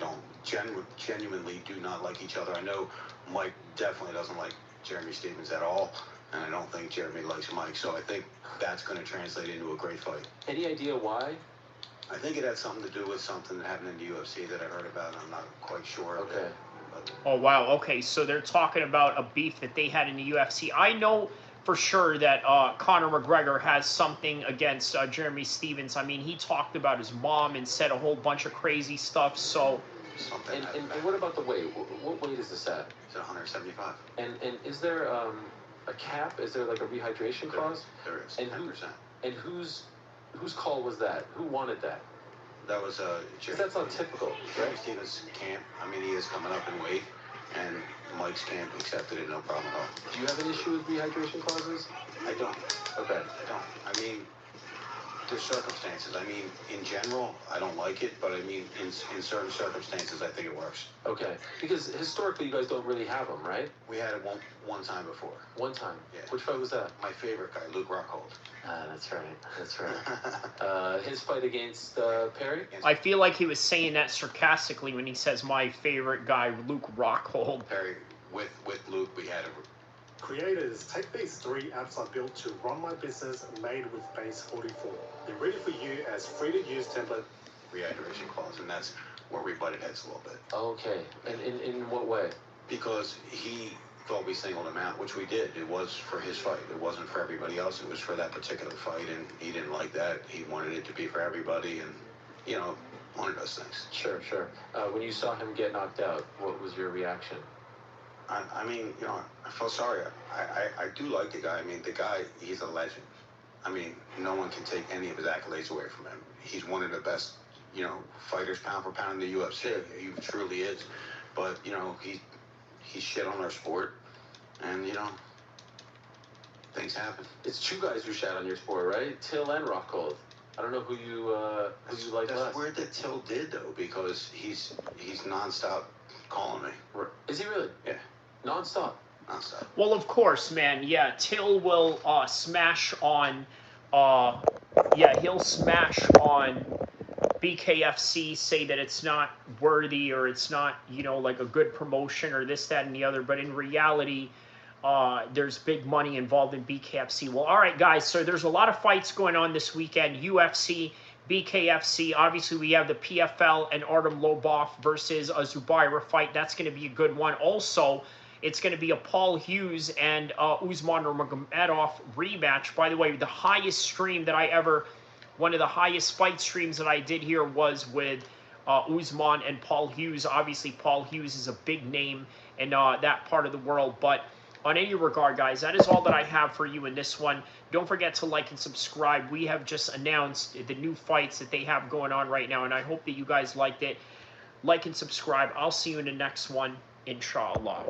do not like each other. I know Mike definitely doesn't like Jeremy Stevens at all, and I don't think Jeremy likes Mike, so I think that's going to translate into a great fight. Any idea why? I think it had something to do with something that happened in the UFC that I heard about, and I'm not quite sure. Okay. Oh, wow. Okay, so they're talking about a beef that they had in the UFC. I know for sure that Conor McGregor has something against Jeremy Stevens. I mean, he talked about his mom and said a whole bunch of crazy stuff, so... And what about the weight? What weight is this at? It's at 175. And is there a cap? Is there like a rehydration clause? There is, and 10%. And whose call was that? Who wanted that? That was that's not typical. Jeremy Stevens' camp. I mean, he is coming up in weight, and Mike's camp accepted it, no problem at all. Do you have an issue with rehydration clauses? I don't. Okay. I don't. I mean, there's circumstances. I mean, in general, I don't like it, but I mean, in certain circumstances, I think it works. Okay. Because historically, you guys don't really have them, right? We had it one time before. One time? Yeah. Which fight was that? My favorite guy, Luke Rockhold. That's right. That's right. His fight against Perry? I feel like he was saying that sarcastically when he says my favorite guy, Luke Rockhold. Perry, with Luke, we had a... Creators, take these 3 apps I built to run my business made with Base 44. They're ready for you as free-to-use template. Rehydration clause, and that's where we butted heads a little bit. Okay. And in what way? Because he thought we singled him out, which we did. It was for his fight. It wasn't for everybody else. It was for that particular fight, and he didn't like that. He wanted it to be for everybody, and, you know, one of those things. Sure. When you saw him get knocked out, what was your reaction? I mean, you know, I felt sorry. I do like the guy. I mean, the guy, he's a legend. I mean, no one can take any of his accolades away from him. He's one of the best, you know, fighters pound for pound in the UFC. He truly is. But, you know, he shit on our sport, and, you know, things happen. It's 2 guys who shat on your sport, right? Till and Rockhold. I don't know who you like less. That's weird that Till did, though, because he's nonstop calling me. Is he really? Yeah. Nonstop. Well, of course, man. Yeah, Till will smash on. He'll smash on BKFC, say that it's not worthy or it's not, you know, like a good promotion or this, that, and the other. But in reality, there's big money involved in BKFC. Well, all right, guys. So there's a lot of fights going on this weekend. UFC, BKFC. Obviously, we have the PFL and Artem Lobov versus a Zubaira fight. That's going to be a good one. Also, it's going to be a Paul Hughes and Usman Nurmagomedov rematch. By the way, the highest stream that I ever, one of the highest fight streams that I did here was with Usman and Paul Hughes. Obviously, Paul Hughes is a big name in that part of the world. But on any regard, guys, that is all that I have for you in this one. Don't forget to like and subscribe. We have just announced the new fights that they have going on right now, and I hope that you guys liked it. Like and subscribe. I'll see you in the next one, inshallah.